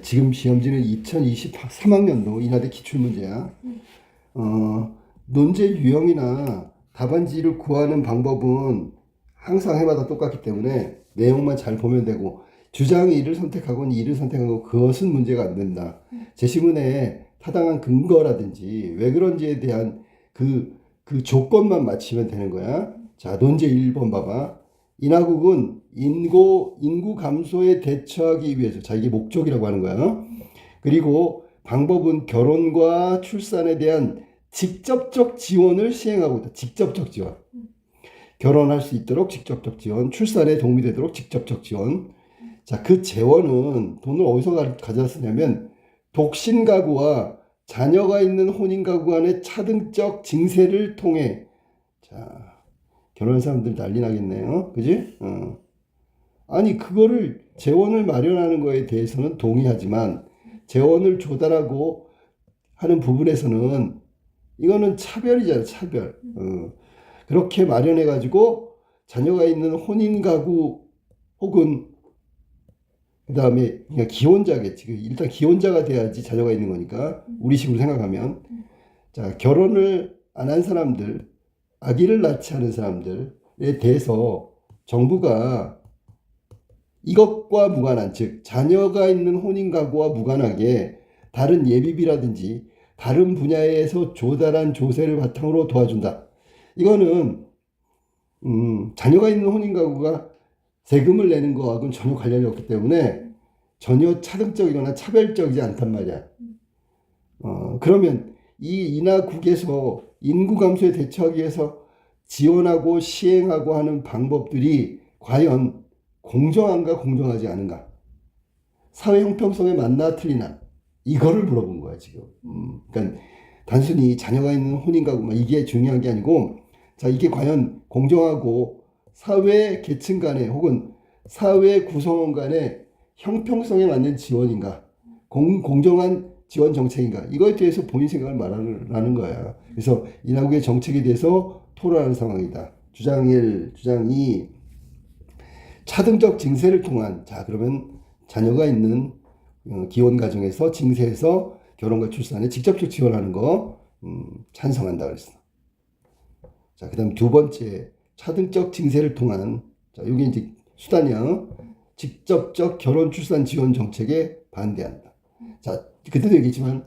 지금 시험지는 2023학년도 인하대 기출문제야. 논제 유형이나 답안지를 구하는 방법은 항상 해마다 똑같기 때문에 내용만 잘 보면 되고, 주장이 1을 선택하거나 2를 선택하고 그것은 문제가 안 된다. 제시문에 타당한 근거라든지 왜 그런지에 대한 그 조건만 맞추면 되는 거야. 자, 논제 1번 봐봐. 인하국은 인구 감소에 대처하기 위해서, 자, 이게 목적이라고 하는 거야. 그리고 방법은 결혼과 출산에 대한 직접적 지원을 시행하고 있다. 직접적 지원. 결혼할 수 있도록 직접적 지원, 출산에 도움이 되도록 직접적 지원. 자, 그 재원은 돈을 어디서 가져왔느냐면 독신 가구와 자녀가 있는 혼인 가구 간의 차등적 징세를 통해. 자, 결혼한 사람들 난리 나겠네요. 그지? 아니, 그거를 재원을 마련하는 거에 대해서는 동의하지만 재원을 조달하고 하는 부분에서는 이거는 차별이잖아, 차별. 그렇게 마련해 가지고 자녀가 있는 혼인 가구 혹은 그다음에 그냥 기혼자겠지. 일단 기혼자가 돼야지 자녀가 있는 거니까 우리식으로 생각하면, 자, 결혼을 안 한 사람들, 아기를 낳지 않은 사람들에 대해서 정부가 이것과 무관한, 즉 자녀가 있는 혼인 가구와 무관하게 다른 예비비라든지 다른 분야에서 조달한 조세를 바탕으로 도와준다. 이거는 자녀가 있는 혼인 가구가 세금을 내는 거하고는 전혀 관련이 없기 때문에 전혀 차등적이거나 차별적이지 않단 말이야. 그러면 이 인하국에서 인구 감소에 대처하기 위해서 지원하고 시행하고 하는 방법들이 과연 공정한가 공정하지 않은가, 사회 형평성에 맞나 틀리나, 이거를 물어본 거야 지금. 그러니까 단순히 자녀가 있는 혼인 가구만 이게 중요한 게 아니고, 자, 이게 과연 공정하고 사회 계층 간에 혹은 사회 구성원 간의 형평성에 맞는 지원인가, 공정한 지원 정책인가, 이거에 대해서 본인 생각을 말하는 거야. 그래서 인하국의 정책에 대해서 토론하는 상황이다. 주장 1, 주장 2, 차등적 징세를 통한, 자, 그러면 자녀가 있는 기혼 가정에서 징세해서 결혼과 출산에 직접적 지원하는 거 찬성한다 그랬어. 자, 그다음 두 번째, 차등적 징세를 통한, 자, 여기 이제 수단이야. 직접적 결혼 출산 지원 정책에 반대한다. 자, 그때도 얘기했지만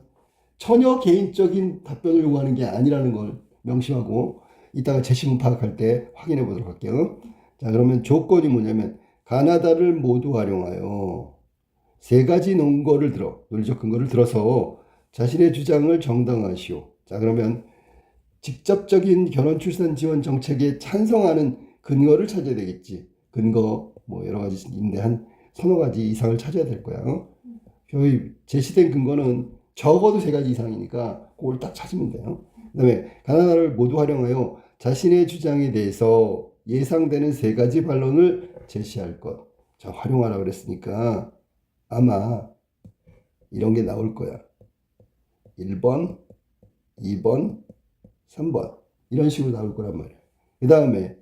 전혀 개인적인 답변을 요구하는 게 아니라는 걸 명심하고 이따가 제시문 파악할 때 확인해 보도록 할게요. 자, 그러면 조건이 뭐냐면 가나다를 모두 활용하여 세 가지 논리적 근거를 들어서 자신의 주장을 정당화하시오. 자, 그러면 직접적인 결혼 출산 지원 정책에 찬성하는 근거를 찾아야 되겠지. 근거 뭐 여러 가지 있는데 한 서너 가지 이상을 찾아야 될 거야. 저희 제시된 근거는 적어도 세 가지 이상이니까 그걸 딱 찾으면 돼요. 그다음에 가나다를 모두 활용하여 자신의 주장에 대해서 예상되는 세 가지 반론을 제시할 것. 자, 활용하라 그랬으니까 아마 이런 게 나올 거야. 1번, 2번, 3번. 이런 식으로 나올 거란 말이야. 그 다음에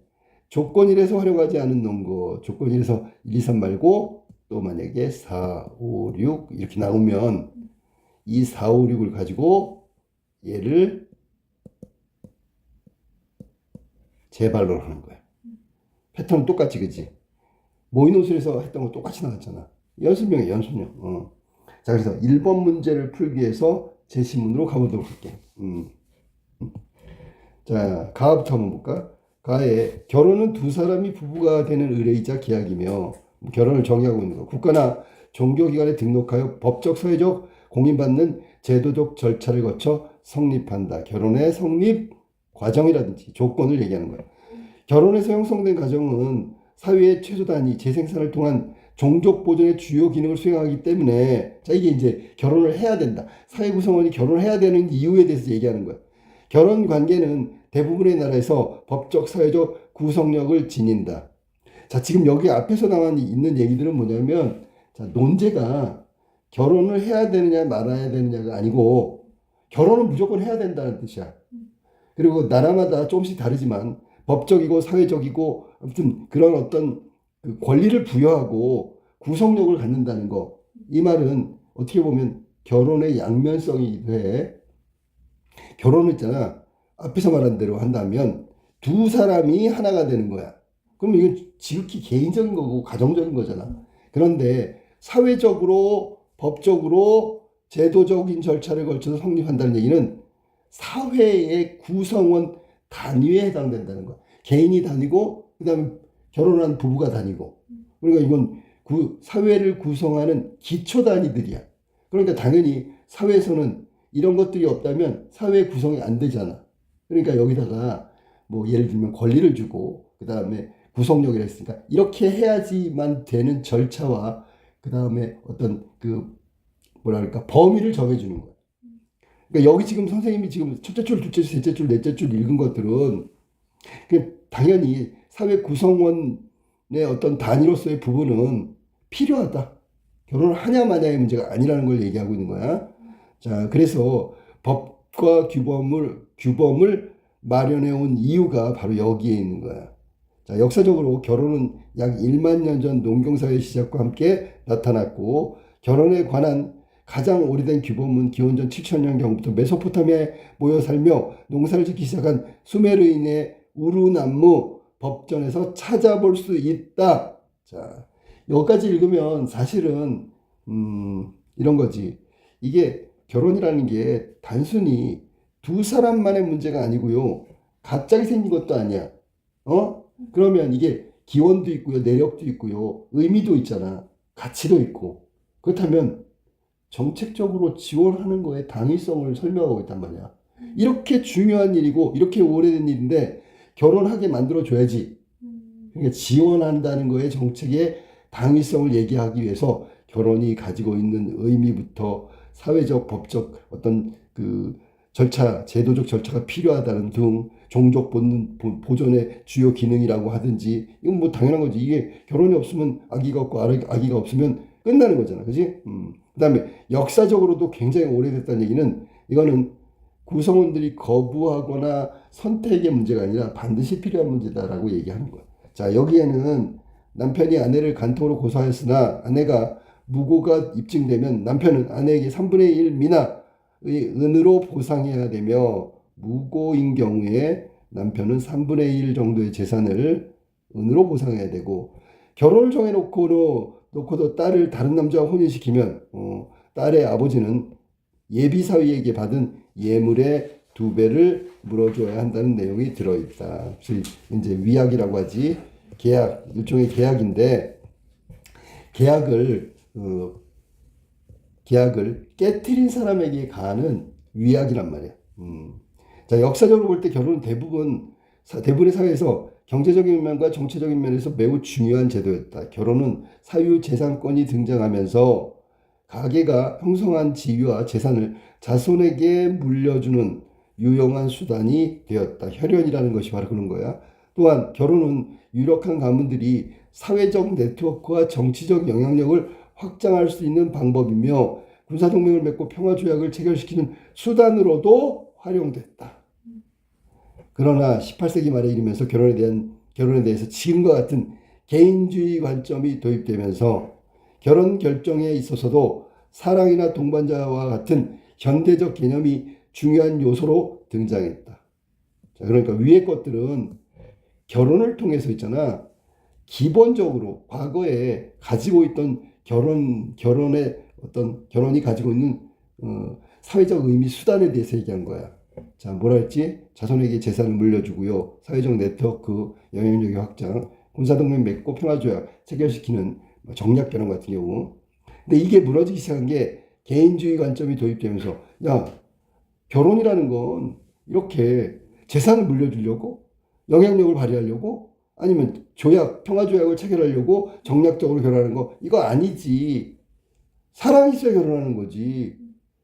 조건이라서 활용하지 않은 논거, 조건이라서 1, 2, 3 말고 또 만약에 4, 5, 6 이렇게 나오면 이 4, 5, 6을 가지고 얘를 재반론하는 거야. 패턴은 똑같이, 그치? 모의노술에서 했던 거 똑같이 나왔잖아. 연습용이야, 연습용. 자, 그래서 1번 문제를 풀기 위해서 제시문으로 가보도록 할게. 자, 가부터 한번 볼까? 가에 결혼은 두 사람이 부부가 되는 의례이자 계약이며, 결혼을 정의하고 있는 거. 국가나 종교기관에 등록하여 법적, 사회적 공인받는 제도적 절차를 거쳐 성립한다. 결혼의 성립 과정이라든지 조건을 얘기하는 거야. 결혼에서 형성된 가정은 사회의 최소 단위 재생산을 통한 종족 보존의 주요 기능을 수행하기 때문에, 자, 이게 이제 결혼을 해야 된다. 사회 구성원이 결혼을 해야 되는 이유에 대해서 얘기하는 거야. 결혼 관계는 대부분의 나라에서 법적, 사회적 구성력을 지닌다. 자, 지금 여기 앞에서 나와 있는 얘기들은 뭐냐면, 자, 논제가 결혼을 해야 되느냐 말아야 되느냐가 아니고 결혼은 무조건 해야 된다는 뜻이야. 그리고 나라마다 조금씩 다르지만 법적이고 사회적이고 아무튼 그런 어떤 그 권리를 부여하고 구성력을 갖는다는 거. 이 말은 어떻게 보면 결혼의 양면성이기도 해. 결혼을 있잖아. 앞에서 말한 대로 한다면 두 사람이 하나가 되는 거야. 그럼 이건 지극히 개인적인 거고 가정적인 거잖아. 그런데 사회적으로, 법적으로, 제도적인 절차를 거쳐서 성립한다는 얘기는 사회의 구성원 단위에 해당된다는 거야. 개인이 다니고, 그 다음에 결혼한 부부가 다니고. 그러니까 이건 사회를 구성하는 기초 단위들이야. 그러니까 당연히 사회에서는 이런 것들이 없다면 사회 구성이 안 되잖아. 그러니까 여기다가 뭐 예를 들면 권리를 주고, 그 다음에 구속력이라 했으니까 이렇게 해야지만 되는 절차와 그 다음에 어떤 그 뭐랄까 범위를 정해주는 거야. 그러니까 여기 지금 선생님이 지금 첫째 줄, 둘째 줄, 셋째 줄, 넷째 줄 읽은 것들은 당연히 사회 구성원의 어떤 단위로서의 부분은 필요하다. 결혼을 하냐 마냐의 문제가 아니라는 걸 얘기하고 있는 거야. 자, 그래서 법과 규범을 마련해 온 이유가 바로 여기에 있는 거야. 자, 역사적으로 결혼은 약 1만 년 전 농경사회 시작과 함께 나타났고, 결혼에 관한 가장 오래된 규범은 기원전 7천년경부터 메소포타미아에 모여 살며 농사를 짓기 시작한 수메르인의 우르남무 법전에서 찾아볼 수 있다. 자, 여기까지 읽으면 사실은 이런 거지. 이게 결혼이라는 게 단순히 두 사람만의 문제가 아니고요. 갑자기 생긴 것도 아니야. 그러면 이게 기원도 있고요. 내력도 있고요. 의미도 있잖아. 가치도 있고. 그렇다면 정책적으로 지원하는 거에 당위성을 설명하고 있단 말이야. 이렇게 중요한 일이고 이렇게 오래된 일인데 결혼하게 만들어줘야지. 그러니까 지원한다는 거에 정책의 당위성을 얘기하기 위해서 결혼이 가지고 있는 의미부터 사회적, 법적 어떤 그 절차, 제도적 절차가 필요하다는 등 종족 보존의 주요 기능이라고 하든지 이건 뭐 당연한 거지. 이게 결혼이 없으면 아기가 없고 아기가 없으면 끝나는 거잖아. 그지? 그다음에 역사적으로도 굉장히 오래됐다는 얘기는 이거는 구성원들이 거부하거나 선택의 문제가 아니라 반드시 필요한 문제다라고 얘기하는 거야. 자, 여기에는 남편이 아내를 간통으로 고소하였으나 아내가 무고가 입증되면 남편은 아내에게 3분의 1 미나의 은으로 보상해야 되며 무고인 경우에 남편은 3분의 1 정도의 재산을 은으로 보상해야 되고 결혼을 정해놓고도 딸을 다른 남자와 혼인시키면 딸의 아버지는 예비사위에게 받은 예물의 2배를 물어줘야 한다는 내용이 들어있다. 그래서 이제 위약이라고 하지. 계약, 일종의 계약인데 계약을 깨트린 사람에게 가하는 위약이란 말이야. 자, 역사적으로 볼 때 결혼은 대부분의 사회에서 경제적인 면과 정치적인 면에서 매우 중요한 제도였다. 결혼은 사유재산권이 등장하면서 가계가 형성한 지위와 재산을 자손에게 물려주는 유용한 수단이 되었다. 혈연이라는 것이 바로 그런 거야. 또한 결혼은 유력한 가문들이 사회적 네트워크와 정치적 영향력을 확장할 수 있는 방법이며 군사동맹을 맺고 평화조약을 체결시키는 수단으로도 활용됐다. 그러나 18세기 말에 이르면서 결혼에 대해서 지금과 같은 개인주의 관점이 도입되면서 결혼 결정에 있어서도 사랑이나 동반자와 같은 현대적 개념이 중요한 요소로 등장했다. 자, 그러니까 위의 것들은 결혼을 통해서 있잖아. 기본적으로 과거에 가지고 있던 결혼이 가지고 있는 사회적 의미 수단에 대해서 얘기한 거야. 자, 뭐라 했지? 자손에게 재산을 물려주고요. 사회적 네트워크, 영향력의 확장, 군사동맹 맺고 평화조약 체결시키는 정략 결혼 같은 경우. 근데 이게 무너지기 시작한 게 개인주의 관점이 도입되면서 야, 결혼이라는 건 이렇게 재산을 물려주려고 영향력을 발휘하려고 아니면 평화조약을 체결하려고 정략적으로 결혼하는 거 이거 아니지. 사랑이 있어야 결혼하는 거지.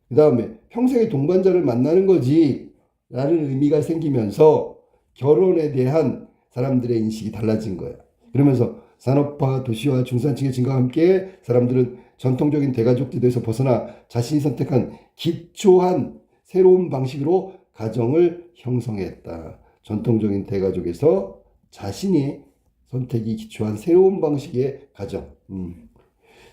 그 다음에 평생의 동반자를 만나는 거지 라는 의미가 생기면서 결혼에 대한 사람들의 인식이 달라진 거야. 그러면서 산업화, 도시화, 중산층의 증가와 함께 사람들은 전통적인 대가족 제도에서 벗어나 자신이 선택한 기초한 새로운 방식으로 가정을 형성했다. 전통적인 대가족에서 자신이 선택이 기초한 새로운 방식의 가정.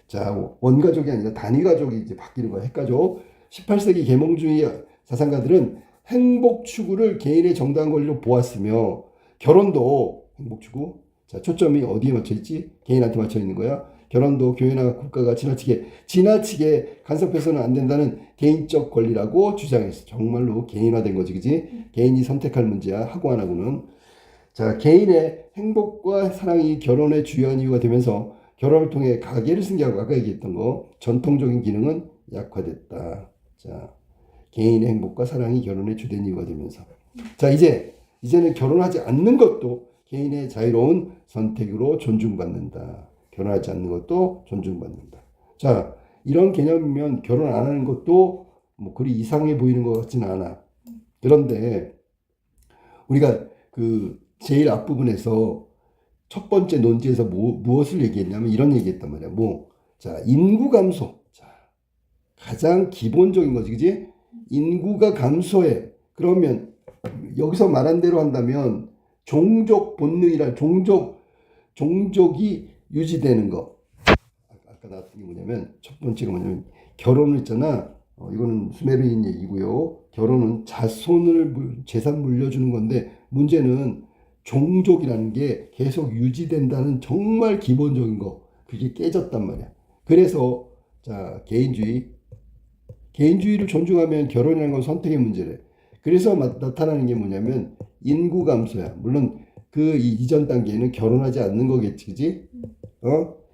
자, 원가족이 아니라 단위가족이 이제 바뀌는 거야. 핵가족. 18세기 계몽주의 자산가들은 행복 추구를 개인의 정당한 권리로 보았으며 결혼도 행복 추구. 자, 초점이 어디에 맞춰 있지? 개인한테 맞춰 있는 거야. 결혼도 교회나 국가가 지나치게 간섭해서는 안 된다는 개인적 권리라고 주장했어. 정말로 개인화된 거지, 그지? 개인이 선택할 문제야. 하고 안 하고는. 자, 개인의 행복과 사랑이 결혼의 주요한 이유가 되면서 결혼을 통해 가계를 승계하고 아까 얘기했던 거 전통적인 기능은 약화됐다. 자, 개인의 행복과 사랑이 결혼의 주된 이유가 되면서 자, 이제는 결혼하지 않는 것도 개인의 자유로운 선택으로 존중받는다. 결혼하지 않는 것도 존중받는다. 자, 이런 개념이면 결혼 안 하는 것도 뭐 그리 이상해 보이는 것 같지는 않아. 그런데 우리가 그 제일 앞부분에서 첫 번째 논지에서 무엇을 얘기했냐면 이런 얘기했단 말이야. 자, 인구 감소. 자, 가장 기본적인 거지, 그지? 인구가 감소해. 그러면 여기서 말한 대로 한다면 종족 본능이란 종족이 유지되는 거. 아까 나왔던 게 뭐냐면 첫 번째가 뭐냐면 결혼을 했잖아. 이거는 수메르인 얘기고요. 결혼은 재산 물려주는 건데 문제는 종족이라는 게 계속 유지된다는 정말 기본적인 거. 그게 깨졌단 말이야. 그래서 자, 개인주의를 존중하면 결혼이라는 건 선택의 문제래. 그래서 나타나는 게 뭐냐면 인구 감소야. 물론 그 이전 단계는 결혼하지 않는 거겠지, 그지?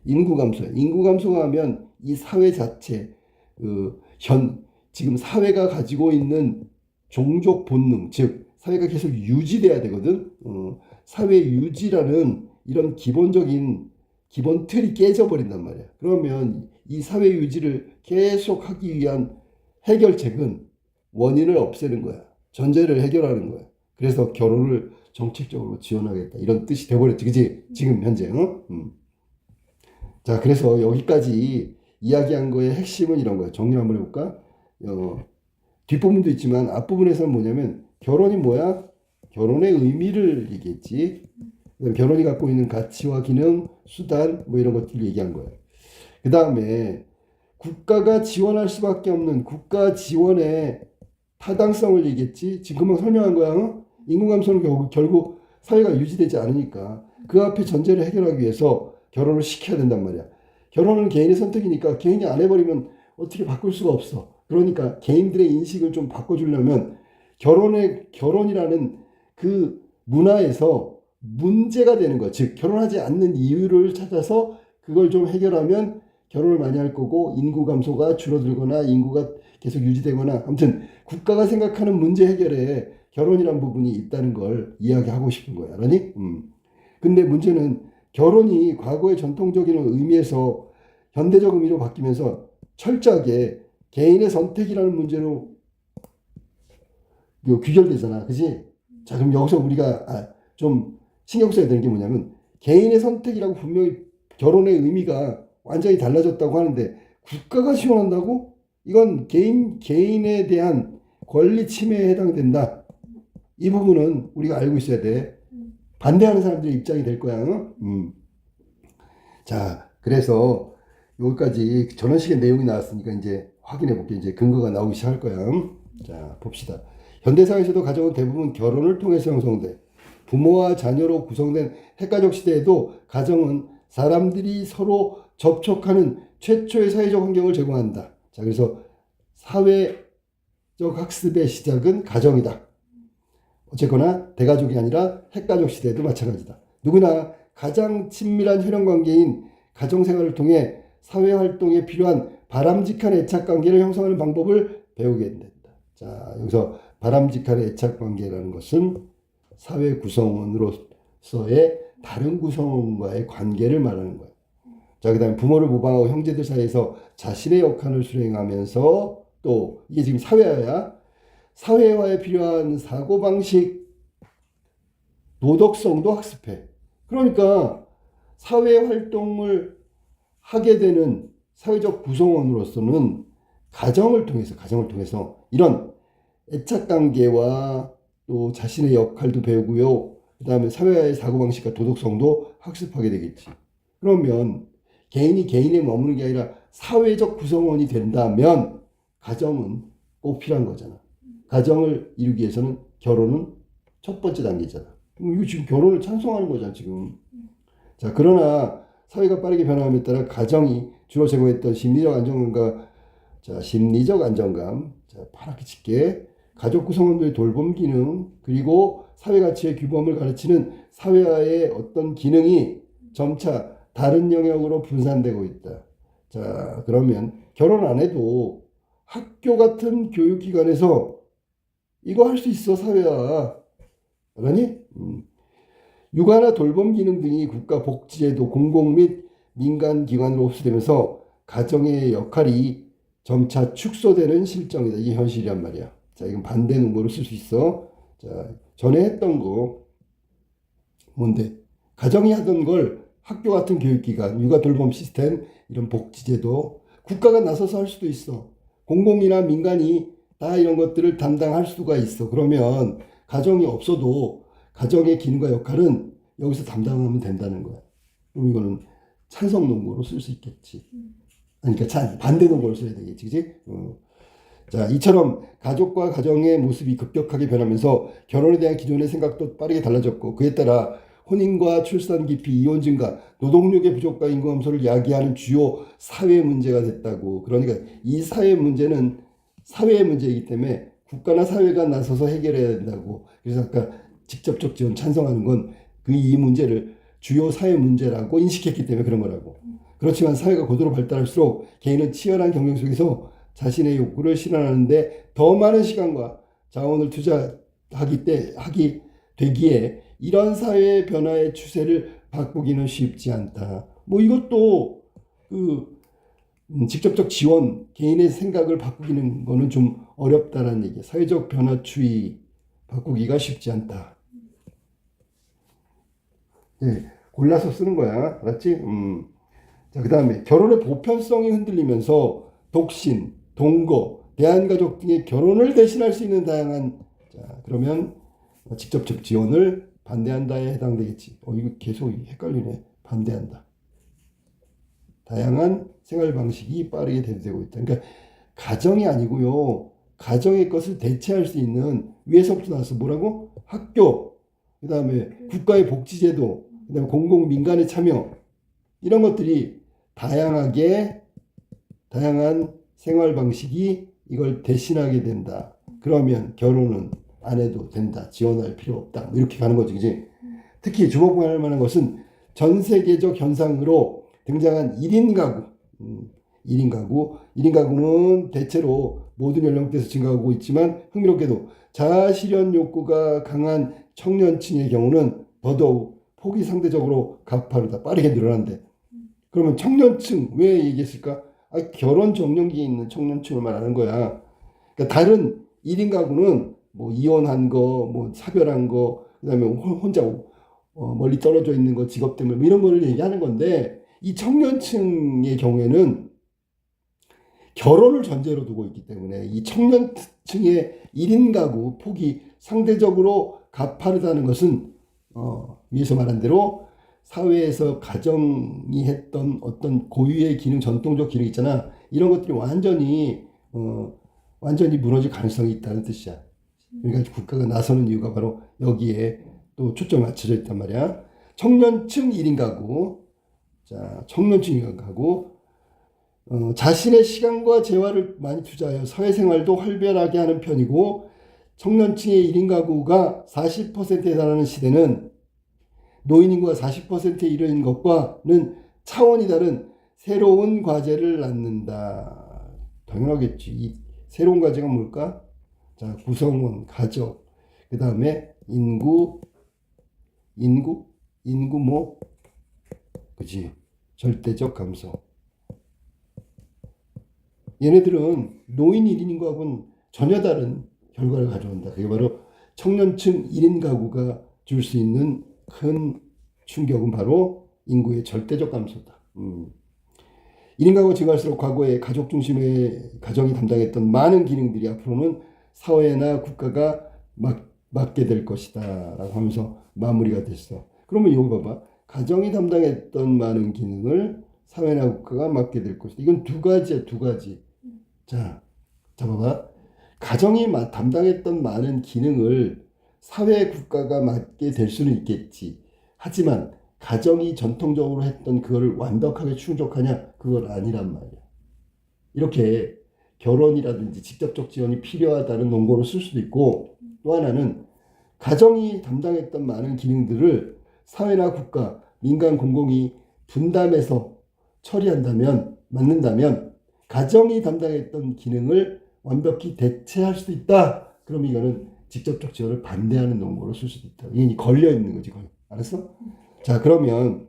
인구 감소야. 인구 감소가 하면 이 사회 자체, 지금 사회가 가지고 있는 종족 본능, 즉 사회가 계속 유지돼야 되거든. 사회 유지라는 이런 기본 틀이 깨져버린단 말이야. 그러면 이 사회 유지를 계속 하기 위한 해결책은 원인을 없애는 거야. 전제를 해결하는 거야. 그래서 결혼을 정책적으로 지원하겠다. 이런 뜻이 돼버렸지. 그치? 지금 현재. 자, 그래서 여기까지 이야기한 거의 핵심은 이런 거야. 정리 한번 해볼까? 뒷부분도 있지만 앞부분에서는 뭐냐면 결혼이 뭐야? 결혼의 의미를 얘기했지. 결혼이 갖고 있는 가치와 기능, 수단 뭐 이런 것들을 얘기한 거야. 그 다음에 국가가 지원할 수밖에 없는 국가 지원의 타당성을 얘기했지. 지금 금방 설명한 거야. 인구 감소는 결국 사회가 유지되지 않으니까 그 앞에 전제를 해결하기 위해서 결혼을 시켜야 된단 말이야. 결혼은 개인의 선택이니까 개인이 안 해버리면 어떻게 바꿀 수가 없어. 그러니까 개인들의 인식을 좀 바꿔주려면 결혼이라는 그 문화에서 문제가 되는 거. 즉 결혼하지 않는 이유를 찾아서 그걸 좀 해결하면 결혼을 많이 할 거고 인구 감소가 줄어들거나 인구가 계속 유지되거나 아무튼 국가가 생각하는 문제 해결에 결혼이란 부분이 있다는 걸 이야기하고 싶은 거야. 알았니? 근데 문제는 결혼이 과거의 전통적인 의미에서 현대적 의미로 바뀌면서 철저하게 개인의 선택이라는 문제로 귀결되잖아. 그지? 자, 그럼 여기서 우리가 좀 신경 써야 되는 게 뭐냐면 개인의 선택이라고 분명히 결혼의 의미가 완전히 달라졌다고 하는데 국가가 지원한다고? 이건 개인에 대한 권리 침해에 해당된다. 이 부분은 우리가 알고 있어야 돼. 반대하는 사람들의 입장이 될 거야. 자, 그래서 여기까지 전원식의 내용이 나왔으니까 이제 확인해 볼게. 이제 근거가 나오기 시작할 거야. 자, 봅시다. 현대사회에서도 가정은 대부분 결혼을 통해서 형성돼. 부모와 자녀로 구성된 핵가족 시대에도 가정은 사람들이 서로 접촉하는 최초의 사회적 환경을 제공한다. 자, 그래서 사회적 학습의 시작은 가정이다. 어쨌거나 대가족이 아니라 핵가족 시대에도 마찬가지다. 누구나 가장 친밀한 혈연관계인 가정생활을 통해 사회활동에 필요한 바람직한 애착관계를 형성하는 방법을 배우게 된다. 자, 여기서 바람직한 애착관계라는 것은 사회 구성원으로서의 다른 구성원과의 관계를 말하는 거야. 자, 그 다음에 부모를 모방하고 형제들 사이에서 자신의 역할을 수행하면서 또 이게 지금 사회화야. 사회화에 필요한 사고방식, 도덕성도 학습해. 그러니까 사회활동을 하게 되는 사회적 구성원으로서는 가정을 통해서 이런 애착관계와 또 자신의 역할도 배우고요. 그 다음에 사회화의 사고방식과 도덕성도 학습하게 되겠지. 그러면 개인이 개인에 머무는 게 아니라 사회적 구성원이 된다면 가정은 꼭 필요한 거잖아. 가정을 이루기 위해서는 결혼은 첫 번째 단계잖아. 이거 지금 결혼을 찬성하는 거잖아, 지금. 자, 그러나 사회가 빠르게 변화함에 따라 가정이 주로 제공했던 심리적 안정감과 심리적 안정감, 파랗게 짙게 가족 구성원들의 돌봄 기능, 그리고 사회 가치의 규범을 가르치는 사회화의 어떤 기능이 점차 다른 영역으로 분산되고 있다. 자, 그러면 결혼 안 해도 학교 같은 교육기관에서 이거 할 수 있어, 사회화. 알았니? 육아나 돌봄 기능 등이 국가 복지제도, 공공 및 민간 기관으로 흡수되면서 가정의 역할이 점차 축소되는 실정이다. 이게 현실이란 말이야. 자, 이건 반대 논거로 쓸 수 있어. 자, 전에 했던 거 뭔데? 가정이 하던 걸 학교 같은 교육기관, 육아 돌봄 시스템, 이런 복지제도 국가가 나서서 할 수도 있어. 공공이나 민간이 다 이런 것들을 담당할 수가 있어. 그러면 가정이 없어도 가정의 기능과 역할은 여기서 담당하면 된다는 거야. 그럼 이거는 찬성 논거로 쓸 수 있겠지. 그러니까 반대 논거로 써야 되겠지, 그지? 자, 이처럼 가족과 가정의 모습이 급격하게 변하면서 결혼에 대한 기존의 생각도 빠르게 달라졌고, 그에 따라 혼인과 출산 기피, 이혼 증가, 노동력의 부족과 인구 감소를 야기하는 주요 사회 문제가 됐다고. 그러니까 이 사회 문제는 사회의 문제이기 때문에 국가나 사회가 나서서 해결해야 된다고. 그래서 아까 직접적 지원 찬성하는 건 이 문제를 주요 사회 문제라고 인식했기 때문에 그런 거라고. 그렇지만 사회가 고도로 발달할수록 개인은 치열한 경쟁 속에서 자신의 욕구를 실현하는데 더 많은 시간과 자원을 투자하기 되기에 이런 사회의 변화의 추세를 바꾸기는 쉽지 않다. 뭐 이것도 직접적 지원, 개인의 생각을 바꾸기는 거는 좀 어렵다라는 얘기야. 사회적 변화 추이 바꾸기가 쉽지 않다. 네, 골라서 쓰는 거야. 알았지? 자, 그 다음에 결혼의 보편성이 흔들리면서 독신, 동거, 대한가족 등의 결혼을 대신할 수 있는 다양한, 자, 그러면 직접적 지원을 반대한다에 해당되겠지. 이거 계속 헷갈리네. 반대한다. 다양한 생활 방식이 빠르게 대두되고 있다. 그러니까 가정이 아니고요. 가정의 것을 대체할 수 있는 위에서부터 나와서 뭐라고? 학교, 그 다음에 국가의 복지제도, 그 다음에 공공 민간의 참여, 이런 것들이 다양한 생활 방식이 이걸 대신하게 된다. 그러면 결혼은 안 해도 된다. 지원할 필요 없다. 뭐 이렇게 가는 거지, 그지? 특히 주목할 만한 것은 전 세계적 현상으로 등장한 1인 가구. 1인 가구는 대체로 모든 연령대에서 증가하고 있지만 흥미롭게도 자아실현 욕구가 강한 청년층의 경우는 더더욱 폭이 상대적으로 가파르다. 빠르게 늘어난대. 그러면 청년층 왜 얘기했을까? 결혼 정년기에 있는 청년층을 말하는 거야. 그러니까 다른 1인 가구는 뭐 이혼한 거, 뭐 사별한 거, 그다음에 혼자 멀리 떨어져 있는 거, 직업 때문에 뭐 이런 거를 얘기하는 건데, 이 청년층의 경우에는 결혼을 전제로 두고 있기 때문에 이 청년층의 1인 가구 폭이 상대적으로 가파르다는 것은 위에서 말한 대로 사회에서 가정이 했던 어떤 고유의 기능, 전통적 기능 있잖아. 이런 것들이 완전히 무너질 가능성이 있다는 뜻이야. 그러니까 국가가 나서는 이유가 바로 여기에 또 초점이 맞춰져 있단 말이야. 청년층 1인 가구. 자, 청년층 1인 가구. 자신의 시간과 재화를 많이 투자하여 사회생활도 활발하게 하는 편이고, 청년층의 1인 가구가 40%에 달하는 시대는 노인 인구가 40%에 이르는 것과는 차원이 다른 새로운 과제를 낳는다. 당연하겠지. 이 새로운 과제가 뭘까? 자, 구성원, 가족, 그 다음에 인구 뭐, 그지? 절대적 감소. 얘네들은 노인 1인 인구하고는 전혀 다른 결과를 가져온다. 그게 바로 청년층 1인 가구가 줄 수 있는 큰 충격은 바로 인구의 절대적 감소다. 1인 가구가 증가할수록 과거에 가족 중심의 가정이 담당했던 많은 기능들이 앞으로는 사회나 국가가 맡게 될 것이다 라고 하면서 마무리가 됐어. 그러면 이거 봐봐. 가정이 담당했던 많은 기능을 사회나 국가가 맡게 될 것이다. 이건 두 가지야, 두 가지. 자, 봐봐. 가정이 담당했던 많은 기능을 사회 국가가 맡게 될 수는 있겠지. 하지만 가정이 전통적으로 했던 그거를 완벽하게 충족하냐? 그건 아니란 말이야. 이렇게 결혼이라든지 직접적 지원이 필요하다는 논거로 쓸 수도 있고, 또 하나는 가정이 담당했던 많은 기능들을 사회나 국가, 민간 공공이 분담해서 처리한다면, 맡는다면 가정이 담당했던 기능을 완벽히 대체할 수도 있다. 그럼 이거는 직접적 지원을 반대하는 논거로 쓸 수도 있다. 이게 걸려 있는 거지. 알았어? 자, 그러면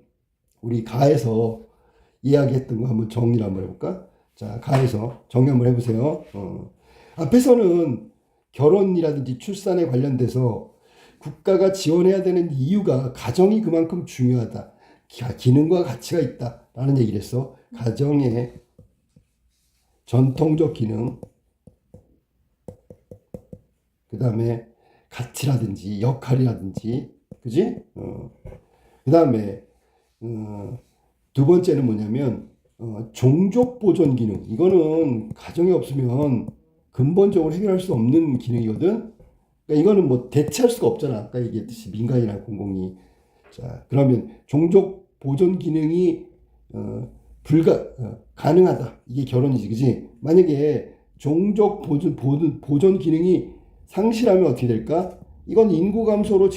우리 가에서 이야기했던 거 한번 정리를 한번 해볼까? 자, 가에서 정리 한번 해보세요. 앞에서는 결혼이라든지 출산에 관련돼서 국가가 지원해야 되는 이유가 가정이 그만큼 중요하다. 기능과 가치가 있다. 라는 얘기를 했어. 가정의 전통적 기능, 그 다음에 가치라든지 역할이라든지, 그지? 그 다음에 두 번째는 뭐냐면 종족 보존 기능. 이거는 가정이 없으면 근본적으로 해결할 수 없는 기능이거든. 그러니까 이거는 뭐 대체할 수가 없잖아. 아까 얘기했듯이 민간이나 공공이. 자, 그러면 종족 보존 기능이 가능하다. 이게 결혼이지, 그지? 만약에 종족 보존 기능이 상실하면 어떻게 될까? 이건 인구 감소로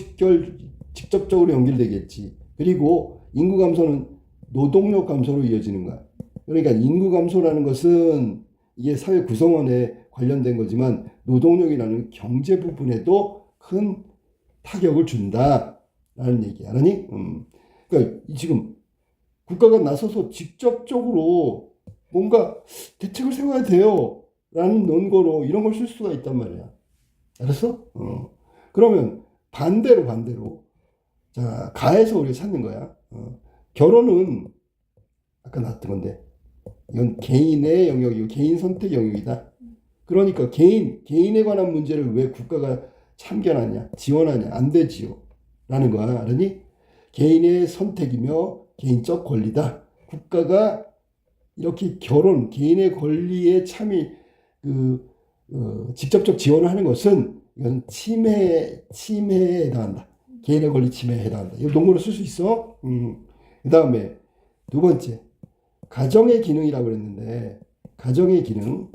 직접적으로 연결되겠지. 그리고 인구 감소는 노동력 감소로 이어지는 거야. 그러니까 인구 감소라는 것은 이게 사회 구성원에 관련된 거지만 노동력이라는 경제 부분에도 큰 타격을 준다라는 얘기 알았니? 그러니까 지금 국가가 나서서 직접적으로 뭔가 대책을 세워야 돼요 라는 논거로 이런 걸 쓸 수가 있단 말이야. 알았어? 그러면 반대로 자, 가에서 우리가 찾는 거야. 결혼은 아까 나왔던 건데 이건 개인의 영역이고 개인 선택 영역이다. 그러니까 개인에 관한 문제를 왜 국가가 참견하냐, 지원하냐, 안 되지요 라는 거야. 알았니? 개인의 선택이며 개인적 권리다. 국가가 이렇게 개인의 권리에 직접적 지원을 하는 것은 이건 침해에 해당한다. 개인의 권리 침해에 해당한다. 이거 논문으로 쓸 수 있어. 그 다음에 두 번째, 가정의 기능이라고 그랬는데, 가정의 기능은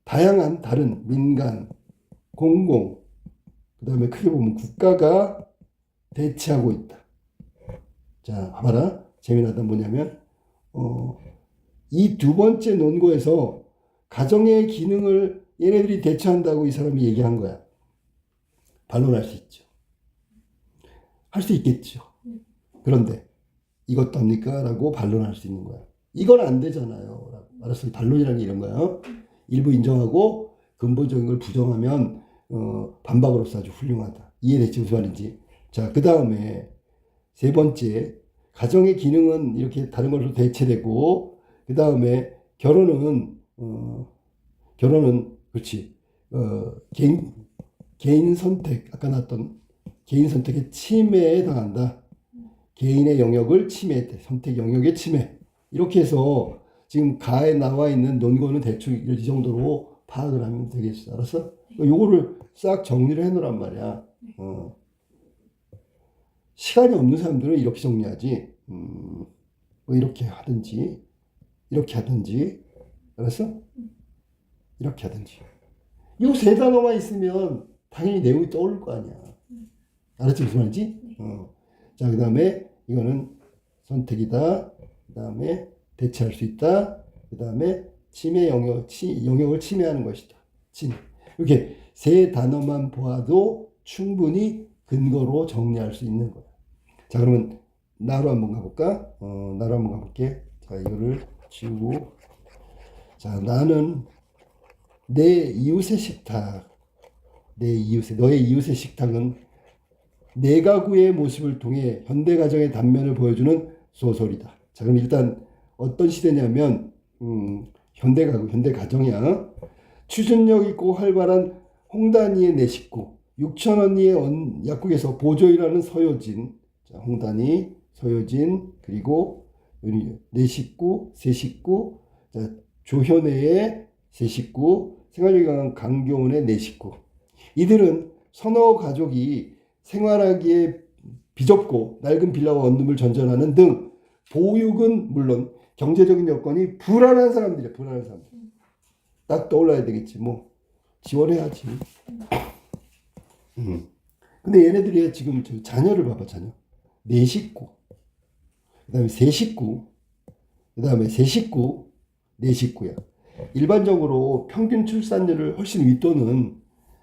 다양한 다른 민간, 공공, 그 다음에 크게 보면 국가가 대체하고 있다. 자, 봐봐라. 재미나다 뭐냐면, 이 두 번째 논거에서 가정의 기능을 얘네들이 대체한다고 이 사람이 얘기한 거야. 반론할 수 있죠. 할 수 있겠죠. 그런데 이것도 합니까? 라고 반론할 수 있는 거야. 이건 안 되잖아요. 알았어. 반론이라는 게 이런 거야. 일부 인정하고 근본적인 걸 부정하면 반박으로서 아주 훌륭하다. 이해됐지? 무슨 말인지. 자, 그 다음에 세 번째, 가정의 기능은 이렇게 다른 걸로 대체되고, 그 다음에 결혼은 그렇지. 개인 선택, 아까 나왔던 개인 선택의 침해에 해당한다. 개인의 영역을 침해했대. 선택 영역의 침해. 이렇게 해서 지금 가에 나와 있는 논거는 대충 이 정도로 파악을 하면 되겠어. 알았어? 요거를 싹 정리를 해놓으란 말이야. 시간이 없는 사람들은 이렇게 정리하지. 뭐 이렇게 하든지, 알았어? 이렇게 하든지. 요 세 단어만 있으면 당연히 내용이 떠오를 거 아니야. 알았지? 무슨 말인지? 자, 그 다음에 이거는 선택이다. 그 다음에 대체할 수 있다. 그 다음에 영역을 침해하는 것이다. 침해. 이렇게 세 단어만 보아도 충분히 근거로 정리할 수 있는 거야. 자, 그러면 나로 한번 가볼까? 나로 한번 가볼게. 자, 이거를 지우고. 자, 나는 너의 이웃의 식탁은 내 가구의 모습을 통해 현대 가정의 단면을 보여주는 소설이다. 자, 그럼 일단 어떤 시대냐면 현대 가정이야. 추진력 있고 활발한 홍단이의 내 식구, 육천 언니의 약국에서 보조일하는 서효진. 자, 홍단이, 서효진, 그리고 우리 네 식구, 세 식구, 자, 조현애의 세 식구, 생활력이 강한 강교훈의 네 식구. 이들은 서너 가족이 생활하기에 비좁고 낡은 빌라와 원룸을 전전하는 등 보육은 물론 경제적인 여건이 불안한 사람들이야. 불안한 사람들. 딱 떠올라야 되겠지. 뭐 지원해야지. 근데 얘네들이 지금 자녀를 봐봐. 자녀. 네 식구. 그 다음에 세 식구. 그 다음에 세 식구. 네 식구야. 일반적으로 평균 출산율을 훨씬 윗도는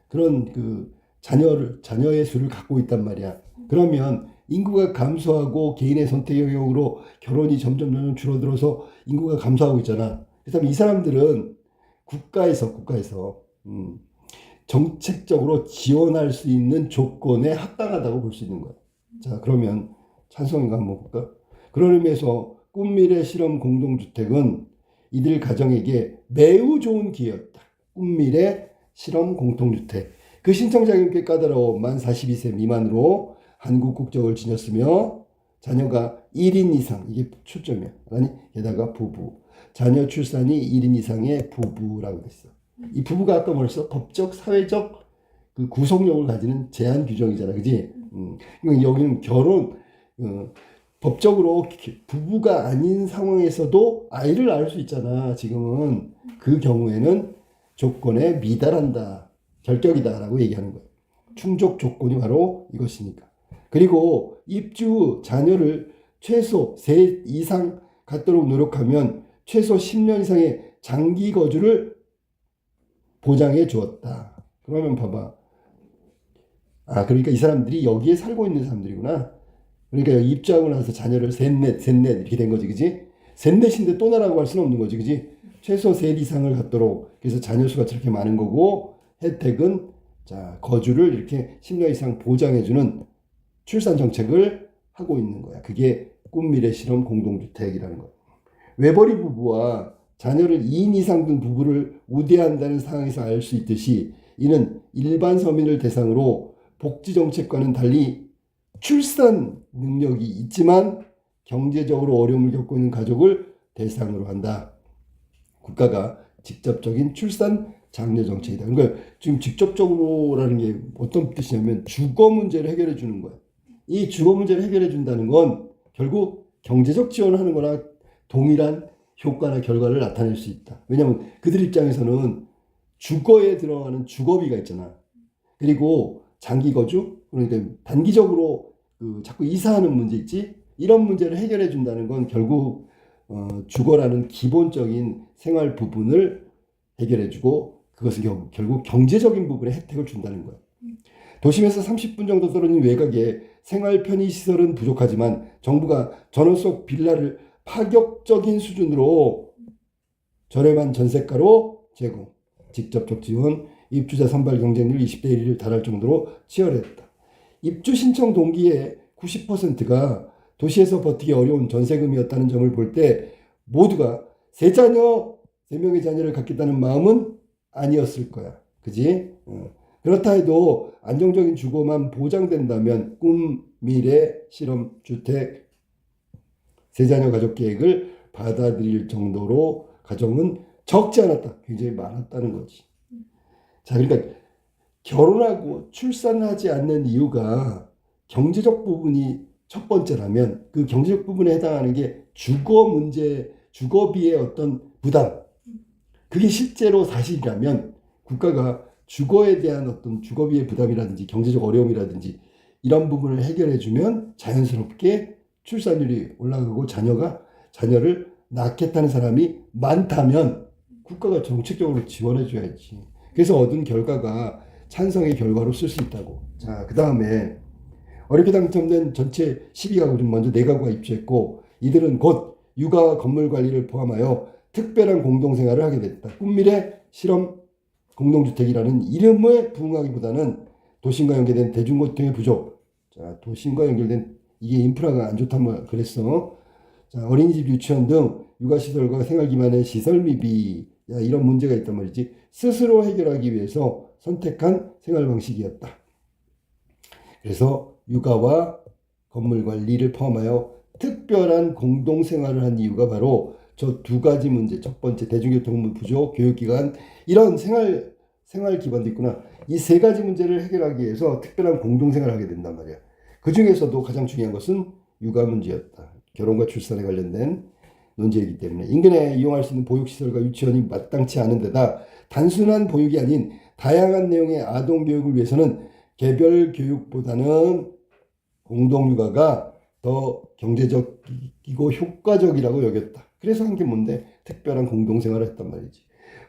그런 그 자녀의 수를 갖고 있단 말이야. 그러면 인구가 감소하고 개인의 선택의 영역으로 결혼이 점점 줄어들어서 인구가 감소하고 있잖아. 그래서 이 사람들은 국가에서 정책적으로 지원할 수 있는 조건에 합당하다고 볼 수 있는 거야. 자, 그러면 찬성인가 한번 볼까? 그런 의미에서 꿈미래 실험 공동주택은 이들 가정에게 매우 좋은 기회였다. 꿈미래 실험 공동주택. 그 신청자격이 꽤 까다로워. 만 42세 미만으로 한국 국적을 지녔으며 자녀가 1인 이상, 이게 초점이야. 아니, 게다가 부부. 자녀 출산이 1인 이상의 부부라고 됐어. 이 부부가 아까 뭐랬어? 법적, 사회적 그 구속력을 가지는 제한 규정이잖아. 그지? 그러니까 여기는 법적으로 부부가 아닌 상황에서도 아이를 낳을 수 있잖아. 지금은 그 경우에는 조건에 미달한다. 결격이다라고 얘기하는 거예요. 충족 조건이 바로 이것이니까. 그리고 입주 자녀를 최소 3 이상 갖도록 노력하면 최소 10년 이상의 장기 거주를 보장해 주었다. 그러면 봐봐. 그러니까 이 사람들이 여기에 살고 있는 사람들이구나. 그러니까 입주하고 나서 자녀를 셋넷 이렇게 된 거지, 그지? 셋넷인데 또 나라고 할 수는 없는 거지, 그지? 최소 셋 이상을 갖도록. 그래서 자녀 수가 저렇게 많은 거고, 혜택은 자 거주를 이렇게 10년 이상 보장해주는 출산 정책을 하고 있는 거야. 그게 꿈미래 실험 공동주택이라는 거야. 외벌이 부부와 자녀를 2인 이상 둔 부부를 우대한다는 상황에서 알 수 있듯이 이는 일반 서민을 대상으로 복지 정책과는 달리 출산 능력이 있지만 경제적으로 어려움을 겪고 있는 가족을 대상으로 한다. 국가가 직접적인 출산 장려 정책이다. 그러니까 지금 직접적으로라는 게 어떤 뜻이냐면 주거 문제를 해결해 주는 거야. 이 주거 문제를 해결해 준다는 건 결국 경제적 지원을 하는 거나 동일한 효과나 결과를 나타낼 수 있다. 왜냐하면 그들 입장에서는 주거에 들어가는 주거비가 있잖아. 그리고 장기 거주, 그러니까 단기적으로 자꾸 이사하는 문제 있지? 이런 문제를 해결해 준다는 건 결국 주거라는 기본적인 생활 부분을 해결해 주고 그것은 결국 경제적인 부분에 혜택을 준다는 거야. 도심에서 30분 정도 떨어진 외곽에 생활 편의시설은 부족하지만 정부가 전원 속 빌라를 파격적인 수준으로 저렴한 전세가로 제공, 직접적 지원, 입주자 선발 경쟁률 20대 1을 달할 정도로 치열했다. 입주 신청 동기의 90%가 도시에서 버티기 어려운 전세금이었다는 점을 볼 때 모두가 세 명의 자녀를 갖겠다는 마음은 아니었을 거야. 그지? 그렇다 해도 안정적인 주거만 보장된다면 꿈, 미래, 실험, 주택, 세자녀 가족 계획을 받아들일 정도로 가정은 적지 않았다. 굉장히 많았다는 거지. 자, 그러니까 결혼하고 출산하지 않는 이유가 경제적 부분이 첫 번째라면 그 경제적 부분에 해당하는 게 주거 문제, 주거비의 어떤 부담. 그게 실제로 사실이라면 국가가 주거에 대한 어떤 주거비의 부담이라든지 경제적 어려움이라든지 이런 부분을 해결해 주면 자연스럽게 출산율이 올라가고 자녀를 낳겠다는 사람이 많다면 국가가 정책적으로 지원해 줘야지. 그래서 얻은 결과가 찬성의 결과로 쓸 수 있다고. 자, 그 다음에 어렵게 당첨된 전체 12가구 중 먼저 4가구가 입주했고 이들은 곧 육아와 건물 관리를 포함하여 특별한 공동생활을 하게 됐다. 꿈미래 실험 공동주택이라는 이름에 부응하기보다는 도심과 연계된 대중교통의 부족. 자, 도심과 연결된 이게 인프라가 안 좋다면 그랬어. 자, 어린이집, 유치원 등 육아시설과 생활 기반의 시설 미비. 야, 이런 문제가 있단 말이지. 스스로 해결하기 위해서 선택한 생활 방식이었다. 그래서 육아와 건물 관리를 포함하여 특별한 공동생활을 한 이유가 바로 저 두 가지 문제. 첫 번째 대중교통 부족, 교육기관 이런 생활 기반도 있구나. 이 세 가지 문제를 해결하기 위해서 특별한 공동생활을 하게 된단 말이야. 그 중에서도 가장 중요한 것은 육아 문제였다. 결혼과 출산에 관련된 논제이기 때문에 인근에 이용할 수 있는 보육시설과 유치원이 마땅치 않은 데다 단순한 보육이 아닌 다양한 내용의 아동 교육을 위해서는 개별 교육보다는 공동육아가 더 경제적이고 효과적이라고 여겼다. 그래서 한 게 뭔데? 특별한 공동생활을 했단 말이지.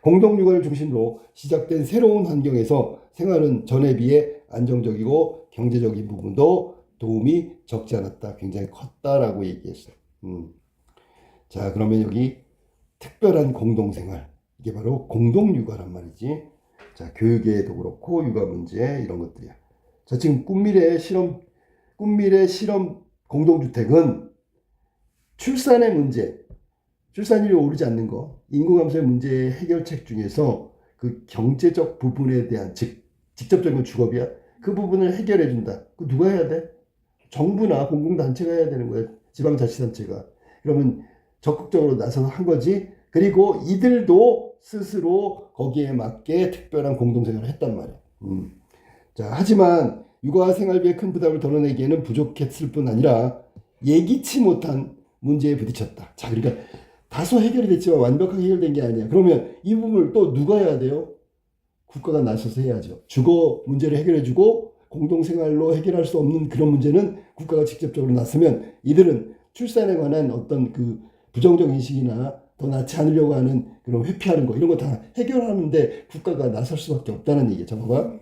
공동육아를 중심으로 시작된 새로운 환경에서 생활은 전에 비해 안정적이고 경제적인 부분도 도움이 적지 않았다. 굉장히 컸다라고 얘기했어. 자, 그러면 여기 특별한 공동생활. 이게 바로 공동육아란 말이지. 자, 교육에도 그렇고 육아 문제 이런 것들이야. 자, 지금 꿈미래 실험 공동주택은 출산의 문제, 출산율이 오르지 않는 거, 인구 감소의 문제 해결책 중에서 그 경제적 부분에 대한 직접적인 주거비야. 그 부분을 해결해 준다. 그 누가 해야 돼? 정부나 공공단체가 해야 되는 거야. 지방자치단체가. 그러면 적극적으로 나서서 한 거지. 그리고 이들도 스스로 거기에 맞게 특별한 공동생활을 했단 말이야. 자, 하지만 육아 생활비의 큰 부담을 덜어내기에는 부족했을 뿐 아니라 예기치 못한 문제에 부딪혔다. 자, 그러니까 다소 해결이 됐지만 완벽하게 해결된 게 아니야. 그러면 이 부분을 또 누가 해야 돼요? 국가가 나서서 해야죠. 주거 문제를 해결해주고 공동생활로 해결할 수 없는 그런 문제는 국가가 직접적으로 나서면 이들은 출산에 관한 어떤 그 부정적 인식이나 더 낳지 않으려고 하는 그런 회피하는 거 이런 거 다 해결하는데 국가가 나설 수밖에 없다는 얘기죠. 봐봐.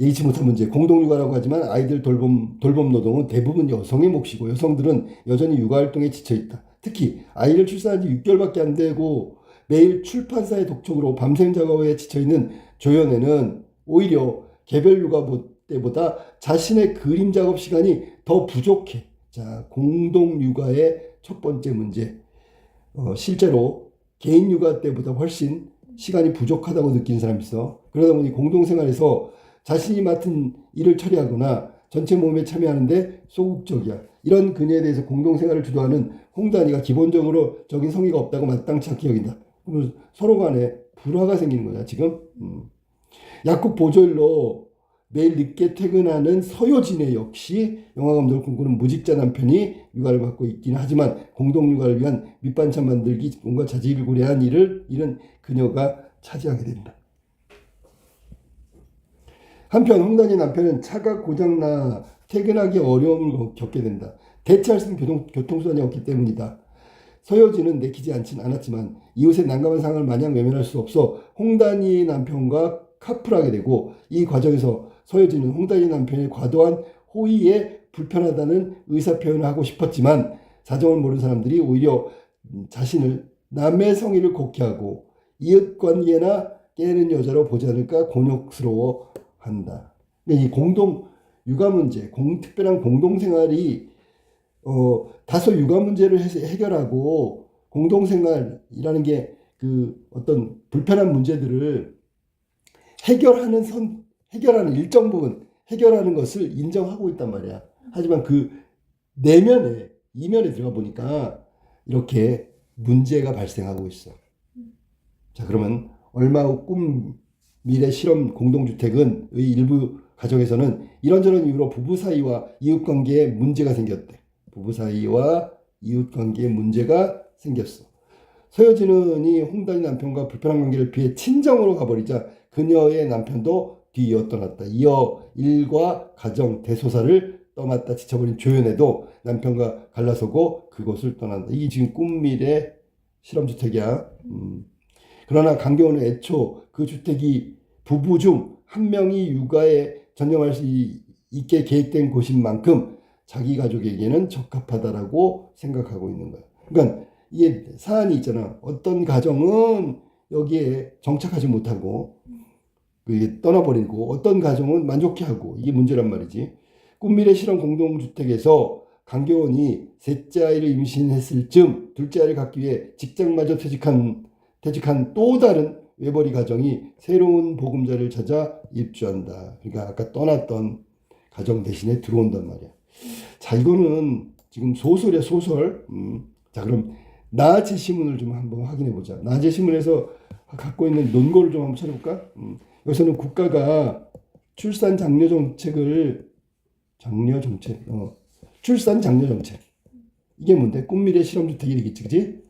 예기치 못한 문제, 공동육아라고 하지만 아이들 돌봄 노동은 대부분 여성의 몫이고 여성들은 여전히 육아활동에 지쳐있다. 특히 아이를 출산한 지 6개월밖에 안 되고 매일 출판사의 독촉으로 밤샘 작업에 지쳐있는 조연에는 오히려 개별 육아 때보다 자신의 그림 작업 시간이 더 부족해. 자, 공동육아의 첫 번째 문제. 실제로 개인 육아 때보다 훨씬 시간이 부족하다고 느끼는 사람이 있어. 그러다 보니 공동생활에서 자신이 맡은 일을 처리하거나 전체 모임에 참여하는데 소극적이야. 이런 그녀에 대해서 공동생활을 주도하는 홍단이가 기본적으로 적인 성의가 없다고 마땅치 않게 여긴다. 그러면 서로 간에 불화가 생기는 거야 지금. 약국 보조일로 매일 늦게 퇴근하는 서효진의 역시 영화감독을 꿈꾸는 무직자 남편이 육아를 맡고 있기는 하지만 공동육아를 위한 밑반찬 만들기 뭔가 자질을 고려한 일은 그녀가 차지하게 된다. 한편 홍단이 남편은 차가 고장나 퇴근하기 어려움을 겪게 된다. 대체할 수 있는 교통수단이 없기 때문이다. 서효진은 내키지 않았지만 이웃의 난감한 상황을 마냥 외면할 수 없어 홍단이 남편과 카풀하게 되고 이 과정에서 서효진은 홍단이 남편의 과도한 호의에 불편하다는 의사표현을 하고 싶었지만 사정을 모르는 사람들이 오히려 자신을 남의 성의를 곡해하고 이웃관계나 깨는 여자로 보지 않을까 곤욕스러워한다. 이 공동 육아 문제, 특별한 공동생활이 다소 육아 문제를 해결하고 공동생활이라는 게 그 어떤 불편한 문제들을 해결하는 일정 부분 해결하는 것을 인정하고 있단 말이야. 하지만 그 이면에 들어가 보니까 이렇게 문제가 발생하고 있어. 자, 그러면 얼마 후 꿈 미래 실험 공동주택의 일부 가정에서는 이런저런 이유로 부부 사이와 이웃관계에 문제가 생겼대. 부부 사이와 이웃관계에 문제가 생겼어. 서효진은 이 홍단이 남편과 불편한 관계를 피해 친정으로 가버리자 그녀의 남편도 뒤이어 떠났다. 이어 일과 가정 대소사를 떠맡다 지쳐버린 조연에도 남편과 갈라서고 그곳을 떠난다. 이게 지금 꿈미래 실험주택이야. 그러나 강경호는 애초 그 주택이 부부 중 한 명이 육아에 전념할 수 있게 계획된 곳인 만큼 자기 가족에게는 적합하다라고 생각하고 있는 거야. 그러니까 이게 사안이 있잖아. 어떤 가정은 여기에 정착하지 못하고 떠나버리고 어떤 가정은 만족해하고 이게 문제란 말이지. 꿈미래 실험 공동주택에서 강교원이 셋째 아이를 임신했을 즈음 둘째 아이를 갖기 위해 직장마저 퇴직한 또 다른 외벌이 가정이 새로운 보금자리를 찾아 입주한다. 그러니까 아까 떠났던 가정 대신에 들어온단 말이야. 자, 이거는 지금 소설이야, 소설. 자, 그럼 나제시문을 좀 한번 확인해 보자. 나제시문에서 갖고 있는 논거를 좀 한번 찾아볼까? 여기서는 국가가 출산 장려 정책을 출산 장려 정책. 이게 뭔데? 꿈미래 실험주택이 되겠지, 그지?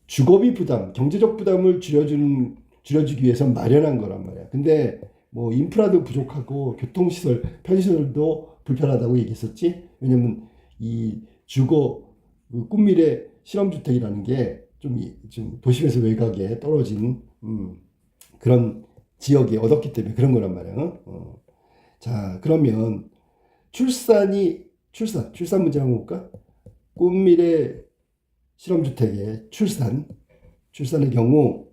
주거비 부담, 경제적 부담을 줄여주기 위해서 마련한 거란 말이야. 근데 뭐 인프라도 부족하고 교통시설, 편의시설도 불편하다고 얘기했었지. 왜냐면 이 꿈미래 실험주택이라는 게 좀 도심에서 외곽에 떨어진 그런 지역에 얻었기 때문에 그런 거란 말이야. 자, 그러면 출산 문제 한번 볼까? 꿈미래 실험주택의 출산의 경우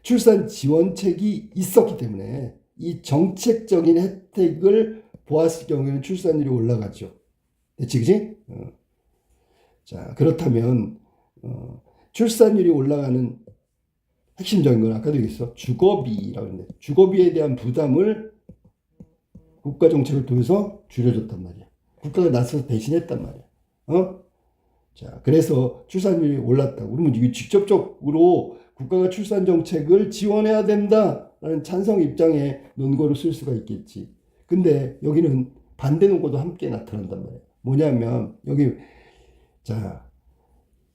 출산 지원책이 있었기 때문에 이 정책적인 혜택을 보았을 경우에는 출산율이 올라가죠. 됐지, 그지? 자, 그렇다면 출산율이 올라가는 핵심적인 건 아까도 얘기했어. 주거비라고 했는데 주거비에 대한 부담을 국가 정책을 통해서 줄여줬단 말이야. 국가가 나서서 대신했단 말이야. 자, 그래서 출산율이 올랐다고. 그러면 이게 직접적으로 국가가 출산 정책을 지원해야 된다라는 찬성 입장의 논거를 쓸 수가 있겠지. 근데 여기는 반대 논거도 함께 나타난단 말이야. 뭐냐면 여기 자,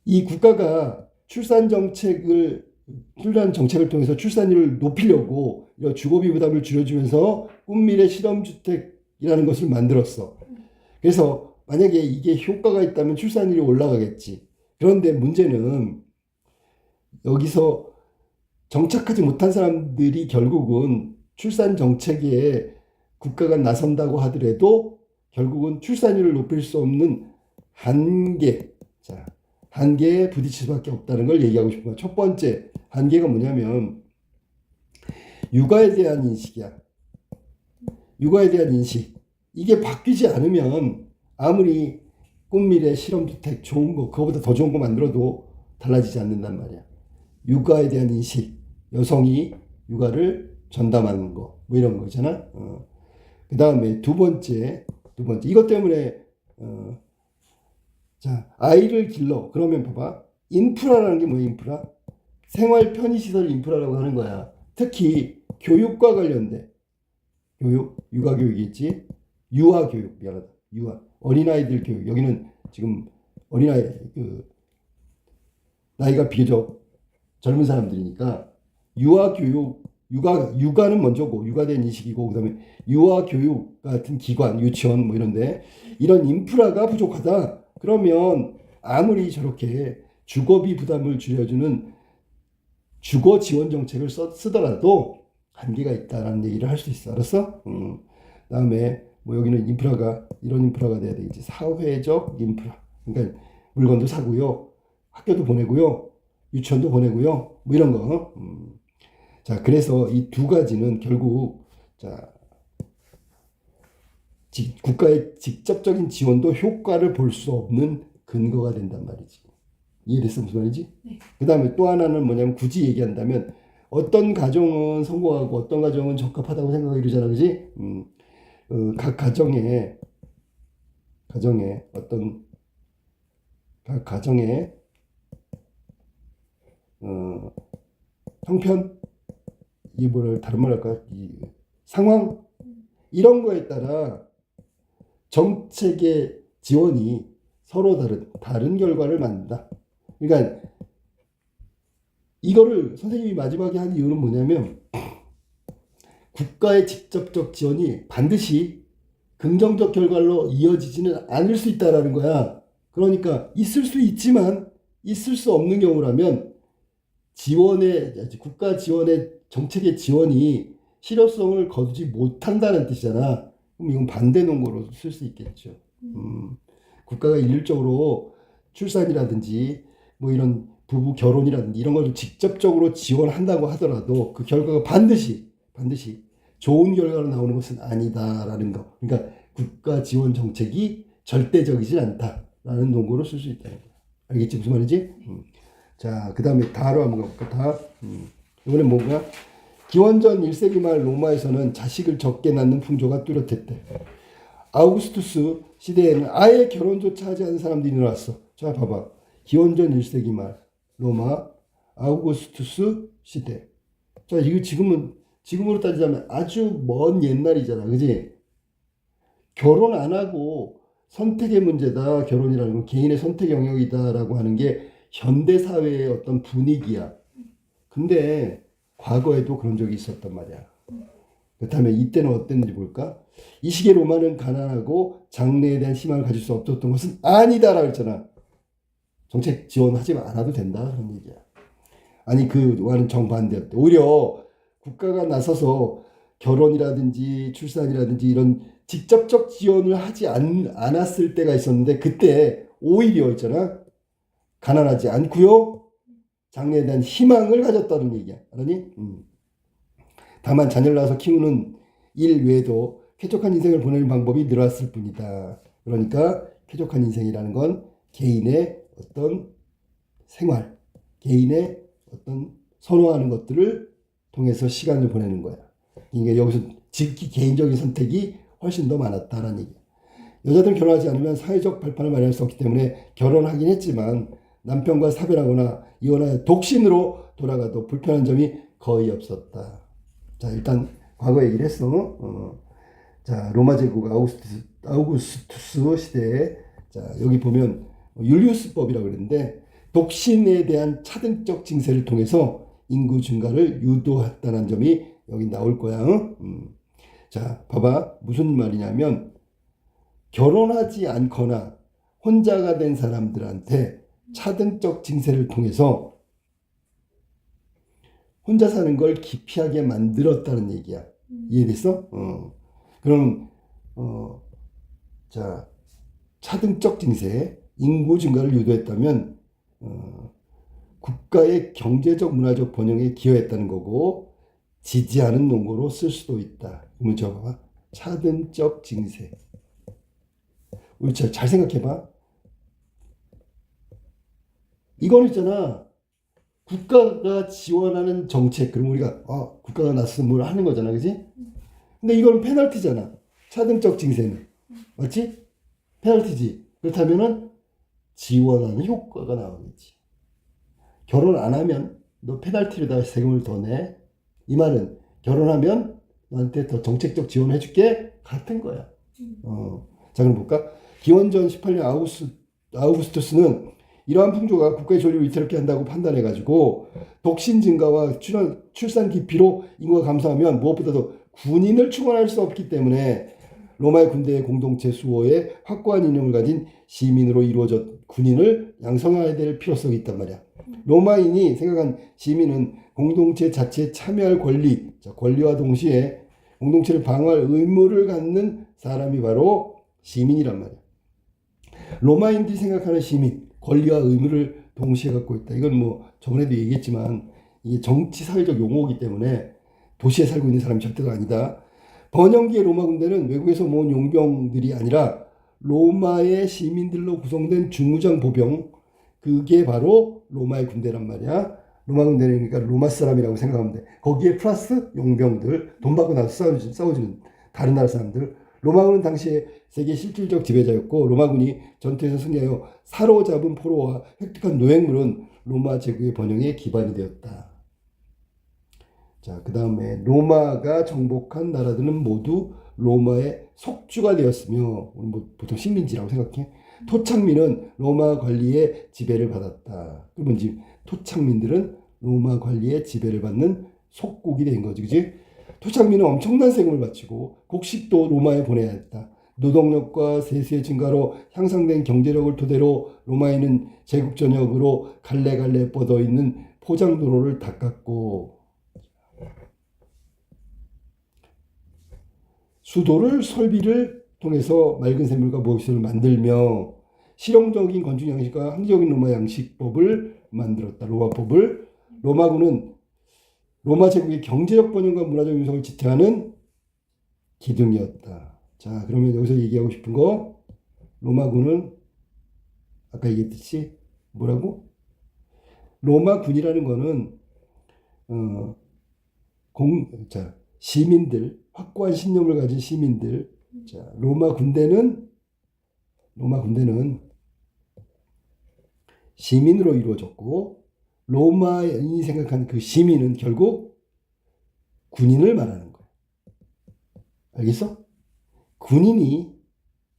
이 국가가 출산 정책을 통해서 출산율을 높이려고 이런 주거비 부담을 줄여주면서 꿈미래 실험주택이라는 것을 만들었어. 그래서 만약에 이게 효과가 있다면 출산율이 올라가겠지. 그런데 문제는 여기서 정착하지 못한 사람들이 결국은 출산 정책에 국가가 나선다고 하더라도 결국은 출산율을 높일 수 없는 한계에 부딪힐 수밖에 없다는 걸 얘기하고 싶은 거야. 첫 번째 한계가 뭐냐면 육아에 대한 인식이야. 육아에 대한 인식. 이게 바뀌지 않으면 아무리 꿈미래 실험주택 좋은 거, 그거보다 더 좋은 거 만들어도 달라지지 않는단 말이야. 육아에 대한 인식. 여성이 육아를 전담하는 거. 뭐 이런 거잖아. 그 다음에 두 번째. 이것 때문에, 자, 아이를 길러. 그러면 봐봐. 인프라라는 게 뭐야, 인프라? 생활 편의시설 인프라라고 하는 거야. 특히 교육과 관련된 육아 교육이겠지. 유아 교육, 미안하다. 어린아이들 교육. 여기는 지금 어린아이, 나이가 비교적 젊은 사람들이니까 유아 교육, 육아는 먼저고, 육아된 인식이고, 그 다음에 유아 교육 같은 기관, 유치원 뭐 이런데 이런 인프라가 부족하다. 그러면 아무리 저렇게 주거비 부담을 줄여주는 주거 지원 정책을 쓰더라도 한계가 있다라는 얘기를 할 수 있어. 알았어? 그다음에 뭐 여기는 이런 인프라가 돼야 되겠지. 사회적 인프라. 그러니까 물건도 사고요, 학교도 보내고요, 유치원도 보내고요, 뭐 이런 거. 자, 그래서 이 두 가지는 결국 국가의 직접적인 지원도 효과를 볼 수 없는 근거가 된단 말이지. 이해됐어? 무슨 말이지? 네. 그 다음에 또 하나는 뭐냐면 굳이 얘기한다면 어떤 가정은 성공하고 어떤 가정은 적합하다고 생각하기 이러잖아, 그지? 각 가정의 형편, 이 뭐를 다른 말 할까? 이 상황, 이런 거에 따라 정책의 지원이 서로 다른 결과를 만든다. 그러니까 이거를 선생님이 마지막에 한 이유는 뭐냐면 국가의 직접적 지원이 반드시 긍정적 결과로 이어지지는 않을 수 있다라는 거야. 그러니까 있을 수 있지만 있을 수 없는 경우라면 국가 지원의 정책의 지원이 실효성을 거두지 못한다는 뜻이잖아. 그럼 이건 반대 논거로 쓸 수 있겠죠. 국가가 일률적으로 출산이라든지 뭐 이런 부부 결혼이라든지 이런 걸 직접적으로 지원한다고 하더라도 그 결과가 반드시 좋은 결과로 나오는 것은 아니다라는 거. 그러니까 국가 지원 정책이 절대적이진 않다라는 논거로 쓸 수 있다는 거야. 알겠지? 무슨 말이지? 자, 그 다음에 다로 한번 가볼까? 다. 이번엔 뭔가? 기원전 1세기 말 로마에서는 자식을 적게 낳는 풍조가 뚜렷했대. 아우구스투스 시대에는 아예 결혼조차 하지 않은 사람들이 일어났어. 자, 봐봐. 기원전 1세기 말 로마 아우구스투스 시대. 자, 이거 지금으로 따지자면 아주 먼 옛날이잖아. 그지? 결혼 안 하고 선택의 문제다. 결혼이라는 건 개인의 선택 영역이다라고 하는 게 현대 사회의 어떤 분위기야. 근데 과거에도 그런 적이 있었단 말이야. 그렇다면 이때는 어땠는지 볼까? 이 시기에 로마는 가난하고 장래에 대한 희망을 가질 수 없었던 것은 아니다라고 했잖아. 정책 지원하지 않아도 된다 그런 얘기야. 아니 그와는 정반대였대. 오히려 국가가 나서서 결혼이라든지 출산이라든지 이런 직접적 지원을 하지 않았을 때가 있었는데 그때 오히려 있잖아. 가난하지 않고요. 장래에 대한 희망을 가졌다는 얘기야. 알았니? 다만 자녀를 낳아서 키우는 일 외에도 쾌적한 인생을 보내는 방법이 늘어났을 뿐이다. 그러니까 쾌적한 인생이라는 건 개인의 어떤 생활, 개인의 어떤 선호하는 것들을 통해서 시간을 보내는 거야. 이게 여기서 직기 개인적인 선택이 훨씬 더 많았다라는 얘기야. 여자들은 결혼하지 않으면 사회적 발판을 마련할 수 없기 때문에 결혼하긴 했지만 남편과 사별하거나 이혼하여 독신으로 돌아가도 불편한 점이 거의 없었다. 자, 일단 과거 얘기를 했어. 자, 로마 제국 아우구스투스 시대에 자, 여기 보면 율리우스법이라고 그랬는데 독신에 대한 차등적 징세를 통해서 인구 증가를 유도했다는 점이 여기 나올 거야. 자, 봐봐. 무슨 말이냐면 결혼하지 않거나 혼자가 된 사람들한테 차등적 징세를 통해서 혼자 사는 걸 기피하게 만들었다는 얘기야. 이해됐어? 그럼 자, 차등적 징세, 인구 증가를 유도했다면 국가의 경제적 문화적 번영에 기여했다는 거고 지지하는 논거로 쓸 수도 있다. 그러면 저 봐봐. 차등적 징세. 우리 잘 생각해봐. 이건 있잖아. 국가가 지원하는 정책. 그럼 우리가 국가가 나서서 뭘 하는 거잖아. 그지? 근데 이건 페널티잖아. 차등적 징세는. 맞지? 페널티지. 그렇다면은 지원하는 효과가 나오겠지. 결혼 안 하면 너 페널티로다가 세금을 더 내. 이 말은 결혼하면 너한테 더 정책적 지원을 해줄게. 같은 거야. 자, 그럼 볼까? 기원전 18년 아우구스투스는 이러한 풍조가 국가의 존립을 위태롭게 한다고 판단해가지고 독신 증가와 출산 기피로 인구가 감소하면 무엇보다도 군인을 충원할 수 없기 때문에 로마의 군대의 공동체 수호에 확고한 이념을 가진 시민으로 이루어졌 군인을 양성해야 될 필요성이 있단 말이야. 로마인이 생각한 시민은 공동체 자체에 참여할 권리, 권리와 동시에 공동체를 방어할 의무를 갖는 사람이 바로 시민이란 말이야. 로마인들이 생각하는 시민, 권리와 의무를 동시에 갖고 있다. 이건 뭐 저번에도 얘기했지만 이게 정치 사회적 용어이기 때문에 도시에 살고 있는 사람이 절대로 아니다. 번영기의 로마 군대는 외국에서 모은 용병들이 아니라 로마의 시민들로 구성된 중무장 보병, 그게 바로 로마의 군대란 말이야. 로마 군대는 그러니까 로마 사람이라고 생각하면 돼. 거기에 플러스 용병들, 돈 받고 나서 싸워주는 다른 나라 사람들. 로마군은 당시에 세계 실질적 지배자였고 로마군이 전투에서 승리하여 사로잡은 포로와 획득한 노획물은 로마 제국의 번영에 기반이 되었다. 자, 그 다음에 로마가 정복한 나라들은 모두 로마의 속주가 되었으며 우리 뭐 보통 식민지라고 생각해. 토착민은 로마 관리의 지배를 받았다. 그러면 이제 토착민들은 로마 관리의 지배를 받는 속국이 된 거지, 그지? 토착민은 엄청난 세금을 바치고 곡식도 로마에 보내야 했다. 노동력과 세수의 증가로 향상된 경제력을 토대로 로마인은 제국 전역으로 갈래갈래 뻗어 있는 포장도로를 닦았고 수도를 설비를 통해서 맑은 샘물과 무엇을 만들며 실용적인 건축 양식과 항적인 로마 양식법을 만들었다. 로마법을. 로마군은 로마 제국의 경제적 번영과 문화적 융성을 지탱하는 기둥이었다. 자, 그러면 여기서 얘기하고 싶은 거 로마군은 아까 얘기했듯이 뭐라고? 로마군이라는 거는 시민들, 확고한 신념을 가진 시민들, 자, 로마 군대는 시민으로 이루어졌고 로마인이 생각하는 그 시민은 결국 군인을 말하는 거야. 알겠어? 군인이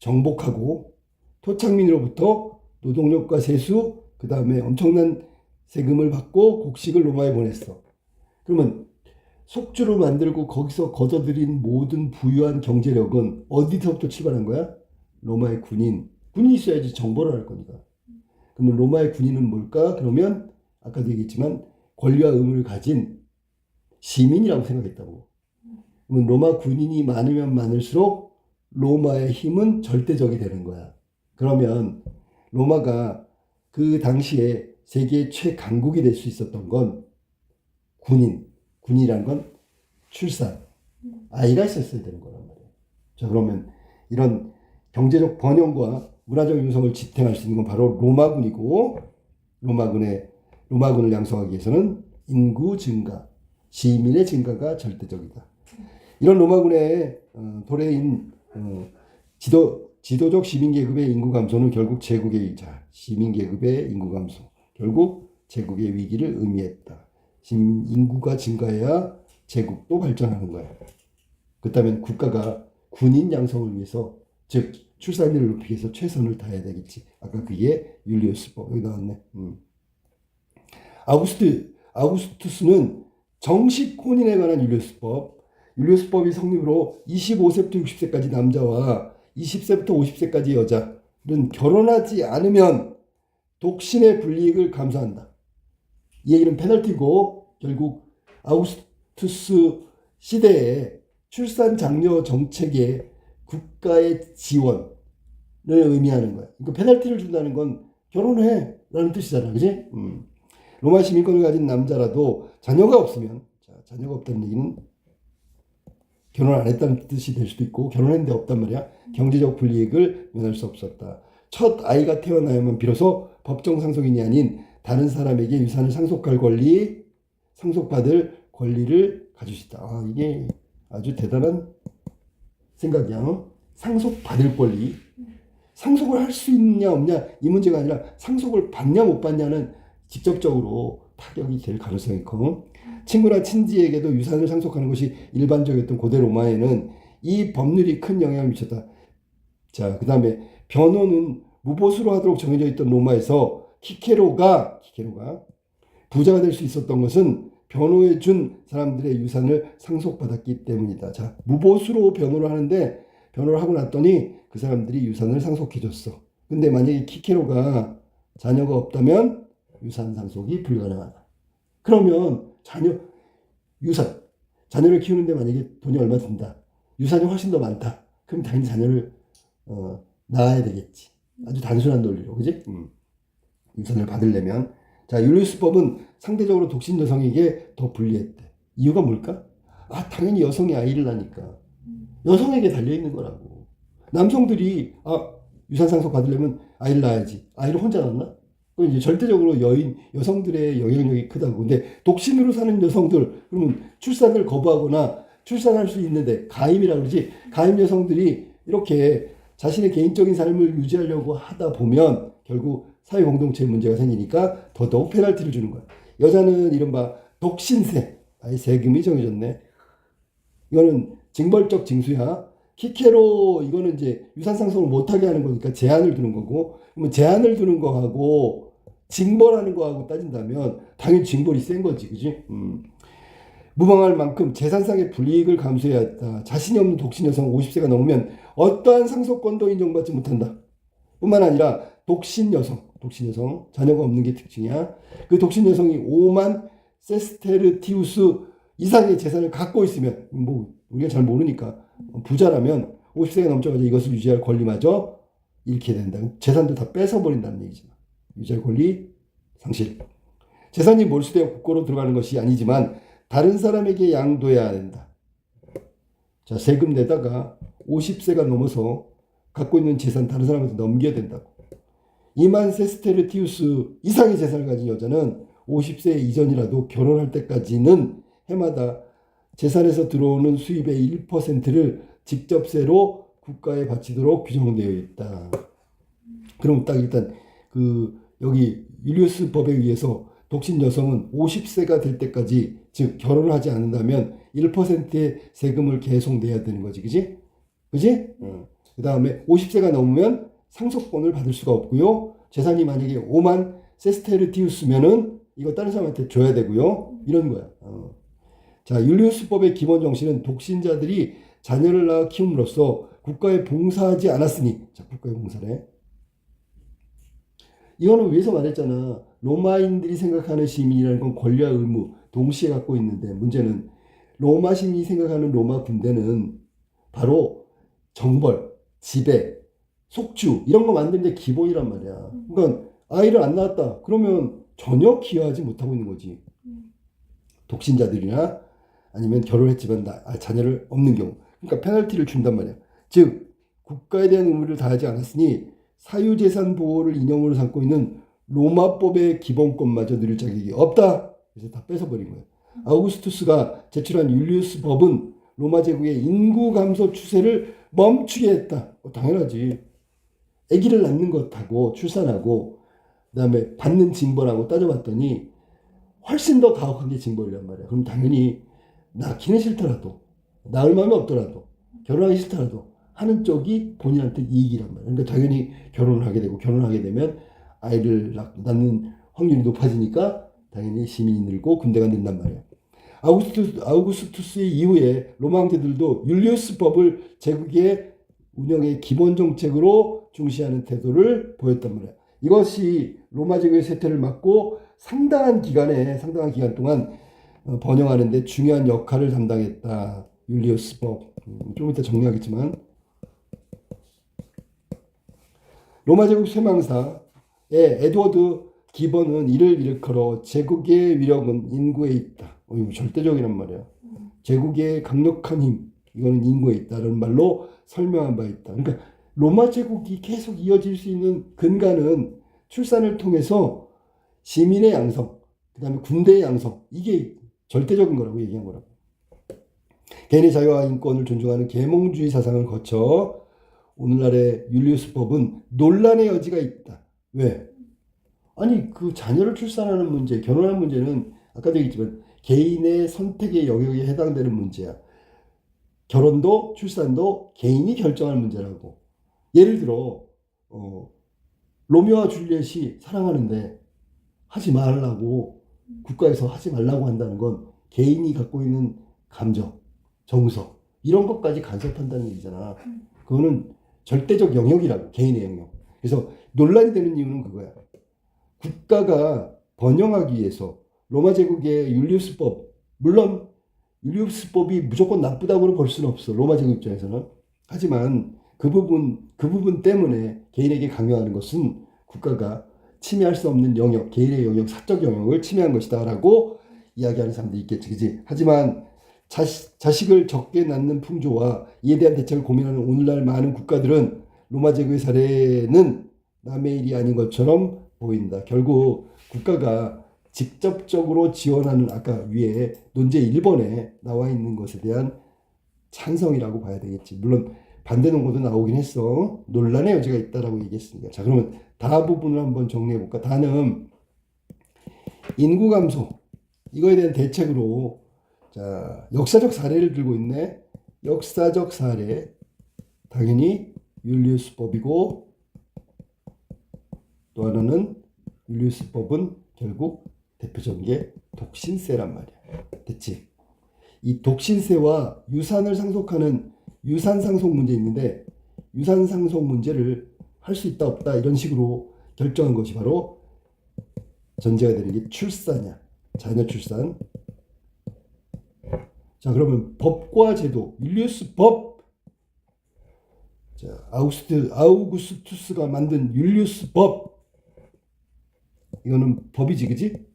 정복하고 토착민으로부터 노동력과 세수, 그 다음에 엄청난 세금을 받고 곡식을 로마에 보냈어. 그러면 속주를 만들고 거기서 거둬들인 모든 부유한 경제력은 어디서부터 출발한 거야? 로마의 군인이 있어야지 정벌을 할 거니까. 그러면 로마의 군인은 뭘까? 그러면 아까도 얘기했지만 권리와 의무를 가진 시민이라고 생각했다고. 그러면 로마 군인이 많으면 많을수록 로마의 힘은 절대적이 되는 거야. 그러면 로마가 그 당시에 세계 최강국이 될 수 있었던 건 군인이라는 건 출산, 아이가 있었어야 되는 거란 말이에요. 자, 그러면 이런 경제적 번영과 문화적 융성을 지탱할 수 있는 건 바로 로마군이고, 로마군을 양성하기 위해서는 인구 증가, 시민의 증가가 절대적이다. 이런 로마군의 도래인 지도적 시민계급의 인구 감소는 결국 시민계급의 인구 감소, 결국 제국의 위기를 의미했다. 인구가 증가해야 제국도 발전하는 거야. 그렇다면 국가가 군인 양성을 위해서, 즉 출산율을 높이기 위해서 최선을 다해야 되겠지. 아까 그게 율리우스법 여기 나왔네. 아우구스투스는 정식 혼인에 관한 율리우스법이 성립으로 25세부터 60세까지 남자와 20세부터 50세까지 여자는 결혼하지 않으면 독신의 불이익을 감수한다. 이 얘기는 페널티고, 결국 아우구스투스 시대에 출산 장려 정책에 국가의 지원을 의미하는 거야. 그러니까 페널티를 준다는 건 결혼해 라는 뜻이잖아. 그지? 로마 시민권을 가진 남자라도 자녀가 없으면, 자녀가 없다는 얘기는 결혼 안 했다는 뜻이 될 수도 있고, 결혼했는데 없단 말이야. 경제적 불이익을 면할 수 없었다. 첫 아이가 태어나야만 비로소 법정 상속인이 아닌 다른 사람에게 유산을 상속받을 권리를 가질 수 있다. 이게 아주 대단한 생각이야. 상속받을 권리. 상속을 할 수 있냐 없냐 이 문제가 아니라 상속을 받냐 못 받냐는 직접적으로 타격이 될 가능성이 있고, 친구나 친지에게도 유산을 상속하는 것이 일반적이었던 고대 로마에는 이 법률이 큰 영향을 미쳤다. 자, 그 다음에 변호는 무보수로 하도록 정해져 있던 로마에서 키케로가 부자가 될 수 있었던 것은 변호해 준 사람들의 유산을 상속받았기 때문이다. 자, 무보수로 변호를 하는데, 변호를 하고 났더니 그 사람들이 유산을 상속해 줬어. 근데 만약에 키케로가 자녀가 없다면 유산 상속이 불가능하다. 그러면 자녀를 키우는데 만약에 돈이 얼마 든다, 유산이 훨씬 더 많다, 그럼 당연히 자녀를 낳아야 되겠지. 아주 단순한 논리로, 그지? 유산을 받으려면. 자, 율리우스법은 상대적으로 독신 여성에게 더 불리했대. 이유가 뭘까? 당연히 여성이 아이를 낳으니까 여성에게 달려있는 거라고. 남성들이 유산 상속 받으려면 아이를 낳아야지. 아이를 혼자 낳나? 그건 이제 절대적으로 여성들의 영향력이 크다고. 근데 독신으로 사는 여성들, 그러면 출산을 거부하거나 출산할 수 있는데, 가임이라고 그러지. 가임 여성들이 이렇게 자신의 개인적인 삶을 유지하려고 하다 보면 결국 사회 공동체 문제가 생기니까 더더욱 페널티를 주는 거야. 여자는 이른바 독신세, 아예 세금이 정해졌네. 이거는 징벌적 징수야. 키케로 이거는 이제 유산 상속을 못하게 하는 거니까 제한을 두는 거고, 그러면 제한을 두는 거하고 징벌하는 거하고 따진다면 당연히 징벌이 센 거지, 그지? 무방할 만큼 재산상의 불이익을 감수해야 했다. 자신이 없는 독신 여성 50세가 넘으면 어떠한 상속권도 인정받지 못한다. 뿐만 아니라 독신 여성 자녀가 없는 게 특징이야. 그 독신 여성이 5만 세스테르티우스 이상의 재산을 갖고 있으면, 우리가 잘 모르니까 부자라면 50세가 넘자마자 이것을 유지할 권리마저 잃게 된다. 재산도 다 뺏어버린다는 얘기지만, 유지할 권리 상실. 재산이 몰수되어 국고로 들어가는 것이 아니지만 다른 사람에게 양도해야 된다. 자, 세금 내다가 50세가 넘어서 갖고 있는 재산 다른 사람한테 넘겨야 된다고. 2만 세스테르티우스 이상의 재산을 가진 여자는 50세 이전이라도 결혼할 때까지는 해마다 재산에서 들어오는 수입의 1%를 직접세로 국가에 바치도록 규정되어 있다. 그럼 딱 일단 그 여기 율리우스 법에 의해서 독신 여성은 50세가 될 때까지, 즉 결혼을 하지 않는다면 1%의 세금을 계속 내야 되는 거지, 그지? 그지? 그 다음에 50세가 넘으면 상속권을 받을 수가 없고요. 재산이 만약에 5만 세스테르티우스면은 이거 다른 사람한테 줘야 되고요. 이런 거야. 자, 율리우스법의 기본 정신은 독신자들이 자녀를 낳아 키움으로써 국가에 봉사하지 않았으니, 자, 국가에 봉사래. 이거는 위에서 말했잖아. 로마인들이 생각하는 시민이라는 건 권리와 의무 동시에 갖고 있는데, 문제는 로마 시민이 생각하는 로마 군대는 바로 정벌, 지배, 속주 이런 거 만드는 게 기본이란 말이야. 그러니까 아이를 안 낳았다 그러면 전혀 기여하지 못하고 있는 거지. 독신자들이나 아니면 결혼했지만 자녀를 없는 경우. 그러니까 페널티를 준단 말이야. 즉 국가에 대한 의무를 다하지 않았으니 사유재산 보호를 이념으로 삼고 있는 로마법의 기본권마저 누릴 자격이 없다. 그래서 다 뺏어버린 거예요. 아우구스투스가 제출한 율리우스 법은 로마 제국의 인구 감소 추세를 멈추게 했다. 당연하지. 아기를 낳는 것하고 출산하고 그다음에 받는 징벌하고 따져봤더니 훨씬 더 가혹한 게 징벌이란 말이야. 그럼 당연히 낳기는 싫더라도, 낳을 마음이 없더라도, 결혼하기 싫더라도 하는 쪽이 본인한테 이익이란 말이야. 그러니까 당연히 결혼을 하게 되고, 결혼을 하게 되면 아이를 낳는 확률이 높아지니까 당연히 시민이 늘고 군대가 는단 말이야. 아우구스투스의 이후에 로마 황제들도 율리우스 법을 제국의 운영의 기본 정책으로 중시하는 태도를 보였단 말이야. 이것이 로마 제국의 쇠퇴를 막고 상당한 기간 동안 번영하는 데 중요한 역할을 담당했다. 율리우스 법. 좀 이따 정리하겠지만, 로마 제국 쇠망사의 에드워드 기본은 이를 일컬어 제국의 위력은 인구에 있다. 이거 절대적이란 말이야. 제국의 강력한 힘, 이거는 인구에 있다는 말로 설명한 바 있다. 그러니까 로마 제국이 계속 이어질 수 있는 근간은 출산을 통해서 시민의 양성, 그 다음에 군대의 양성, 이게 절대적인 거라고 얘기한 거라고. 개인의 자유와 인권을 존중하는 계몽주의 사상을 거쳐 오늘날의 율리우스 법은 논란의 여지가 있다. 왜? 아니 그 자녀를 출산하는 문제, 결혼하는 문제는 아까도 얘기했지만 개인의 선택의 영역에 해당되는 문제야. 결혼도 출산도 개인이 결정할 문제라고. 예를 들어 로미오와 줄리엣이 사랑하는데 하지 말라고 국가에서 하지 말라고 한다는 건 개인이 갖고 있는 감정, 정서 이런 것까지 간섭한다는 얘기잖아. 그거는 절대적 영역이라고, 개인의 영역. 그래서 논란이 되는 이유는 그거야. 국가가 번영하기 위해서 로마 제국의 율리우스법, 물론 율리우스법이 무조건 나쁘다고는 볼 수는 없어, 로마 제국 입장에서는. 하지만 그 부분 때문에 개인에게 강요하는 것은 국가가 침해할 수 없는 영역, 개인의 영역, 사적 영역을 침해한 것이다라고 이야기하는 사람들이 있겠지, 그지? 하지만 자식을 적게 낳는 풍조와 이에 대한 대책을 고민하는 오늘날 많은 국가들은 로마 제국의 사례는 남의 일이 아닌 것처럼 보인다. 결국 국가가 직접적으로 지원하는, 아까 위에 논제 1번에 나와 있는 것에 대한 찬성이라고 봐야 되겠지. 물론 반대 논거도 나오긴 했어. 논란의 여지가 있다라고 얘기했으니까. 자, 그러면 다 부분을 한번 정리해 볼까? 다는 인구 감소, 이거에 대한 대책으로, 자, 역사적 사례를 들고 있네. 역사적 사례, 당연히 율리우스법이고, 또 하나는 율리우스법은 결국 대표적인 게 독신세란 말이야. 됐지? 이 독신세와 유산을 상속하는 유산 상속 문제 있는데, 유산 상속 문제를 할 수 있다 없다 이런 식으로 결정한 것이 바로 전제가 되는 게 출산이야. 자녀 출산. 자, 그러면 법과 제도, 율리우스 법. 자, 아우구스투스가 만든 율리우스 법. 이거는 법이지, 그지?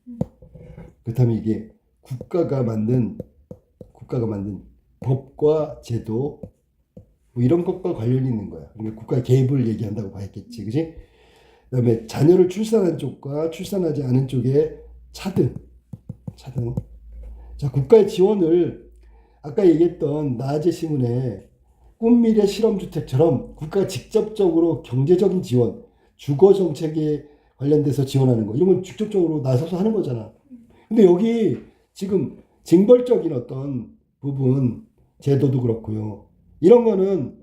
그렇다면 이게 국가가 만든 법과 제도, 뭐 이런 것과 관련이 있는 거야. 그러니까 국가 개입을 얘기한다고 봐야겠지, 그지? 그다음에 자녀를 출산한 쪽과 출산하지 않은 쪽의 차등. 자, 국가의 지원을 아까 얘기했던 나아제 시문에 꿈미래 실험주택처럼 국가가 직접적으로 경제적인 지원, 주거 정책에 관련돼서 지원하는 거, 이런 건 직접적으로 나서서 하는 거잖아. 근데 여기 지금 징벌적인 어떤 부분, 제도도 그렇고요. 이런 거는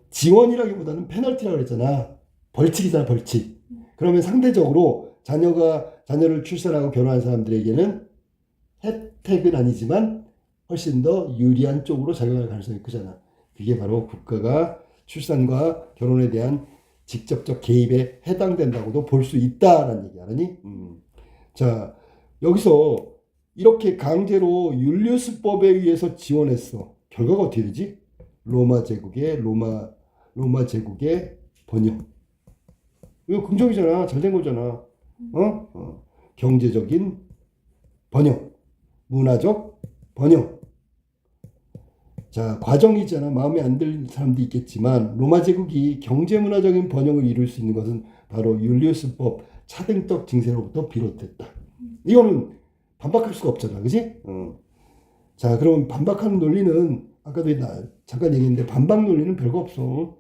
지원이라기보다는 페널티라고 그랬잖아. 벌칙이잖아, 벌칙. 그러면 상대적으로 자녀를 출산하고 결혼한 사람들에게는 혜택은 아니지만 훨씬 더 유리한 쪽으로 작용할 가능성이 크잖아. 그게 바로 국가가 출산과 결혼에 대한 직접적 개입에 해당된다고도 볼 수 있다라는 얘기 알았니? 자, 여기서 이렇게 강제로 율리우스법에 의해서 지원했어. 결과가 어떻게 되지? 로마 제국의 번영. 이거 긍정이잖아. 잘 된 거잖아. 경제적인 번영, 문화적 번영. 자, 과정이잖아. 마음에 안 들 사람도 있겠지만 로마 제국이 경제 문화적인 번영을 이룰 수 있는 것은 바로 율리우스법 차등적 징세로부터 비롯됐다. 이거는 반박할 수가 없잖아. 그지? 자, 그럼 반박하는 논리는 아까도 잠깐 얘기했는데 반박 논리는 별거 없어.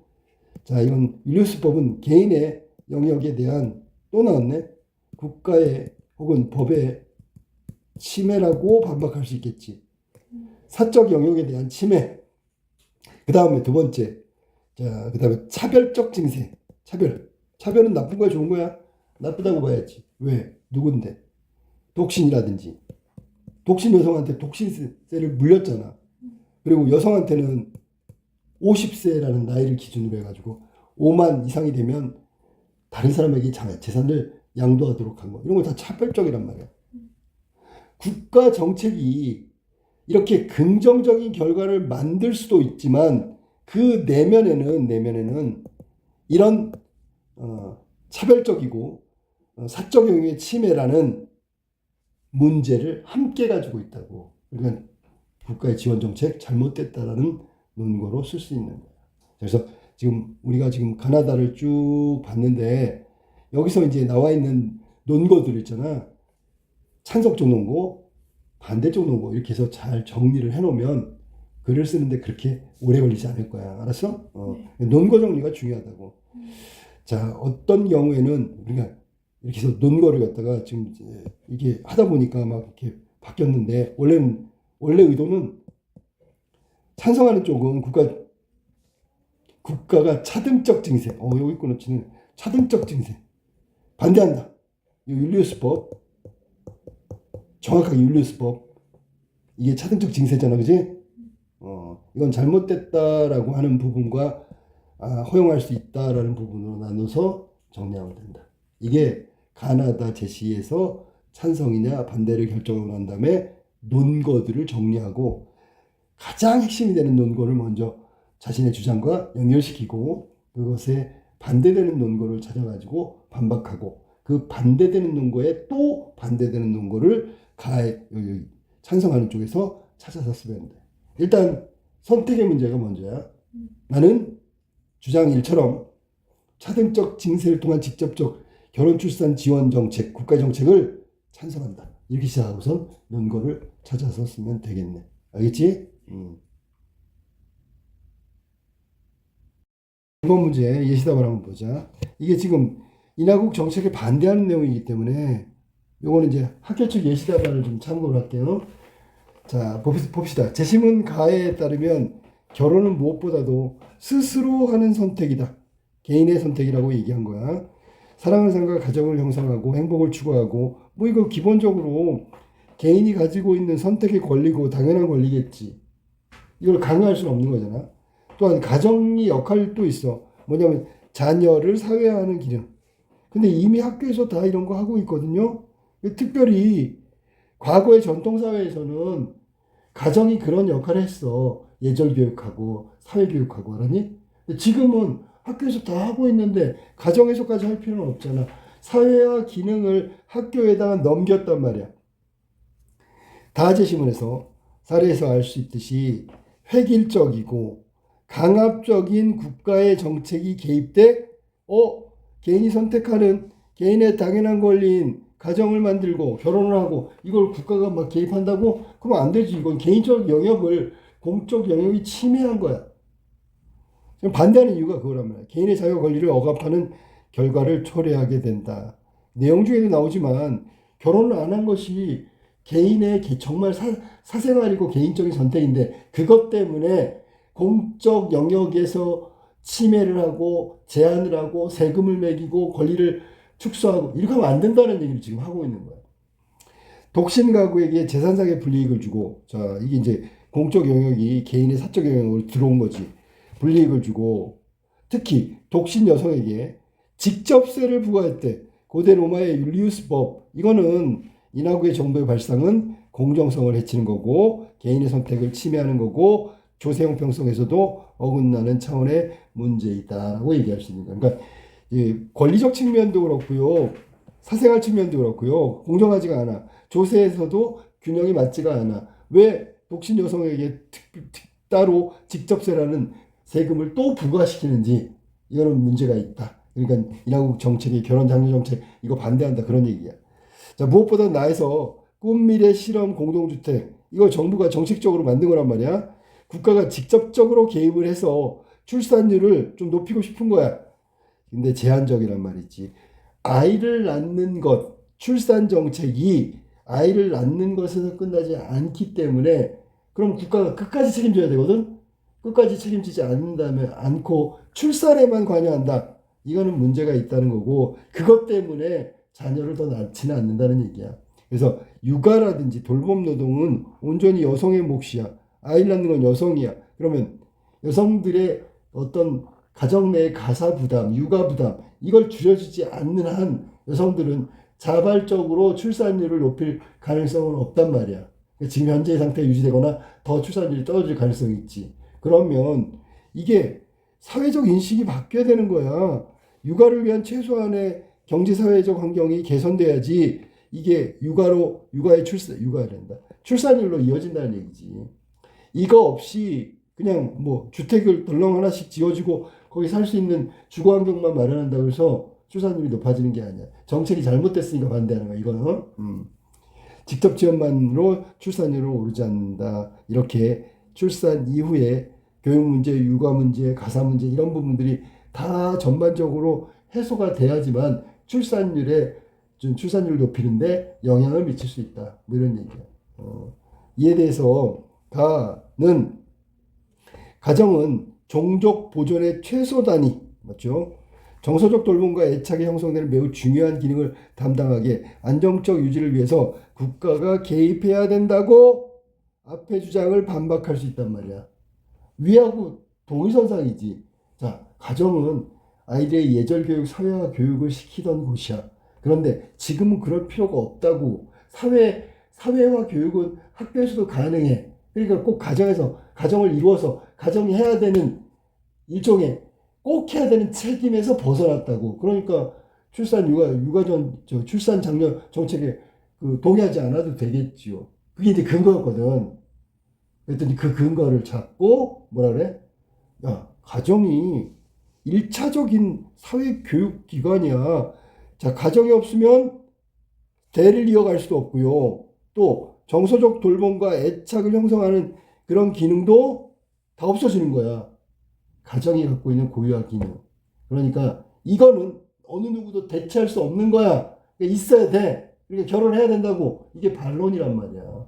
자, 이건 율리우스법은 개인의 영역에 대한 또 나왔네. 국가의 혹은 법의 침해라고 반박할 수 있겠지. 사적 영역에 대한 침해. 그 다음에 두 번째. 자, 그 다음에 차별적 징세. 차별은 나쁜 거야, 좋은 거야? 나쁘다고 봐야지. 왜? 누군데? 독신이라든지. 독신 여성한테 독신세를 물렸잖아. 그리고 여성한테는 50세라는 나이를 기준으로 해가지고 5만 이상이 되면 다른 사람에게 재산을 양도하도록 한 거. 이런 거 다 차별적이란 말이야. 국가 정책이 이렇게 긍정적인 결과를 만들 수도 있지만 그 내면에는 이런 차별적이고 사적 영역의 침해라는 문제를 함께 가지고 있다고. 그러니까 국가의 지원 정책 잘못됐다라는 논거로 쓸 수 있는 거야. 그래서 지금 우리가 지금 가나다를 쭉 봤는데 여기서 이제 나와 있는 논거들 있잖아. 찬성적 논거, 반대쪽 논거 이렇게 해서 잘 정리를 해놓으면 글을 쓰는데 그렇게 오래 걸리지 않을 거야. 알았어? 논거 정리가 중요하다고. 자, 어떤 경우에는 우리가 이렇게 해서 논거를 갖다가 지금 이게 하다 보니까 막 이렇게 바뀌었는데 원래 의도는 찬성하는 쪽은 국가가 차등적 징세. 여기 끊어치는 차등적 징세. 반대한다. 이 율리우스법. 정확하게 율리우스법. 이게 차등적 징세잖아. 그지? 이건 잘못됐다라고 하는 부분과 허용할 수 있다라는 부분으로 나눠서 정리하면 된다. 이게 가나다 제시에서 찬성이냐 반대를 결정하고 난 다음에 논거들을 정리하고 가장 핵심이 되는 논거를 먼저 자신의 주장과 연결시키고 그것에 반대되는 논거를 찾아가지고 반박하고 그 반대되는 논거에 또 반대되는 논거를 찬성하는 쪽에서 찾아서 쓰면 돼. 일단 선택의 문제가 먼저야. 나는 주장 1처럼 차등적 징세를 통한 직접적 결혼 출산 지원 정책, 국가 정책을 찬성한다. 이렇게 시작하고선 논거를 찾아서 쓰면 되겠네. 알겠지? 이번 문제 예시답을 한번 보자. 이게 지금 인하국 정책에 반대하는 내용이기 때문에 요거는 이제 학교측 예시답안을 좀 참고를 할게요. 자, 봅시다. 재심은 가해에 따르면 결혼은 무엇보다도 스스로 하는 선택이다. 개인의 선택이라고 얘기한 거야. 사랑을 삼가 가정을 형성하고 행복을 추구하고 뭐 이거 기본적으로 개인이 가지고 있는 선택의 권리고 당연한 권리겠지. 이걸 강요할 수는 없는 거잖아. 또한 가정이 역할도 있어. 뭐냐면 자녀를 사회화하는 기능. 근데 이미 학교에서 다 이런 거 하고 있거든요. 특별히 과거의 전통사회에서는 가정이 그런 역할을 했어. 예절교육하고 사회교육하고 알았니? 지금은 학교에서 다 하고 있는데 가정에서까지 할 필요는 없잖아. 사회화 기능을 학교에다가 넘겼단 말이야. 다재시문에서 사례에서 알 수 있듯이 획일적이고 강압적인 국가의 정책이 개입돼 개인이 선택하는 개인의 당연한 권리인 가정을 만들고 결혼을 하고 이걸 국가가 막 개입한다고? 그러면 안 되지. 이건 개인적 영역을 공적 영역이 침해한 거야. 지금 반대하는 이유가 그거란 말이야. 개인의 자유 권리를 억압하는 결과를 초래하게 된다. 내용 중에도 나오지만 결혼을 안 한 것이 개인의 정말 사생활이고 개인적인 선택인데 그것 때문에 공적 영역에서 침해를 하고 제한을 하고 세금을 매기고 권리를 축소하고 이렇게 하면 안 된다는 얘기를 지금 하고 있는 거야. 독신 가구에게 재산상의 불이익을 주고, 자, 이게 이제 공적 영역이 개인의 사적 영역으로 들어온 거지. 불이익을 주고, 특히 독신 여성에게 직접세를 부과할 때, 고대 로마의 율리우스법, 이거는 인하구의 정도의 발상은 공정성을 해치는 거고, 개인의 선택을 침해하는 거고, 조세 형평성에서도 어긋나는 차원의 문제이다라고 얘기할 수 있는 거야. 그러니까 권리적 측면도 그렇고요, 사생활 측면도 그렇고요, 공정하지가 않아. 조세에서도 균형이 맞지가 않아. 왜 독신 여성에게 따로 직접세라는 세금을 또 부과시키는지 이거는 문제가 있다. 그러니까 인하국 정책이 결혼 장려 정책 이거 반대한다 그런 얘기야. 자, 무엇보다 나에서 꿈미래 실험 공동주택 이걸 정부가 정책적으로 만든 거란 말이야. 국가가 직접적으로 개입을 해서 출산율을 좀 높이고 싶은 거야. 근데 제한적이란 말이지. 아이를 낳는 것, 출산 정책이 아이를 낳는 것에서 끝나지 않기 때문에 그럼 국가가 끝까지 책임져야 되거든. 끝까지 책임지지 않는다면 않고 출산에만 관여한다. 이거는 문제가 있다는 거고 그것 때문에 자녀를 더 낳지는 않는다는 얘기야. 그래서 육아라든지 돌봄 노동은 온전히 여성의 몫이야. 아이를 낳는 건 여성이야. 그러면 여성들의 어떤 가정 내의 가사 부담, 육아 부담 이걸 줄여주지 않는 한 여성들은 자발적으로 출산율을 높일 가능성은 없단 말이야. 지금 현재의 상태가 유지되거나 더 출산율이 떨어질 가능성이 있지. 그러면 이게 사회적 인식이 바뀌어야 되는 거야. 육아를 위한 최소한의 경제사회적 환경이 개선돼야지 이게 육아의 육아된다. 출산율로 이어진다는 얘기지. 이거 없이 그냥 뭐 주택을 덜렁 하나씩 지어주고 거기 살 수 있는 주거 환경만 마련한다고 해서 출산율이 높아지는 게 아니야. 정책이 잘못됐으니까 반대하는 거야. 이거는 직접 지원만으로 출산율은 오르지 않는다. 이렇게 출산 이후에 교육 문제, 육아 문제, 가사 문제 이런 부분들이 다 전반적으로 해소가 돼야지만 출산율을 높이는데 영향을 미칠 수 있다. 뭐 이런 얘기야. 이에 대해서 가정은 종족 보존의 최소 단위, 맞죠? 정서적 돌봄과 애착이 형성되는 매우 중요한 기능을 담당하게 안정적 유지를 위해서 국가가 개입해야 된다고 앞의 주장을 반박할 수 있단 말이야. 위하고 동의선상이지. 자, 가정은 아이들의 예절 교육, 사회화 교육을 시키던 곳이야. 그런데 지금은 그럴 필요가 없다고. 사회화 교육은 학교에서도 가능해. 그러니까 꼭 가정을 이루어서 가정이 해야 되는 일종의 꼭 해야 되는 책임에서 벗어났다고. 그러니까 출산 장려 정책에 동의하지 않아도 되겠지요. 그게 이제 근거였거든. 그랬더니 그 근거를 잡고 뭐라 그래? 야, 가정이 1차적인 사회교육기관이야. 자, 가정이 없으면 대를 이어갈 수도 없고요. 또 정서적 돌봄과 애착을 형성하는 그런 기능도 다 없어지는 거야. 가정이 갖고 있는 고유한 기능. 그러니까 이거는 어느 누구도 대체할 수 없는 거야. 그러니까 있어야 돼. 그러니까 결혼해야 된다고. 이게 반론이란 말이야.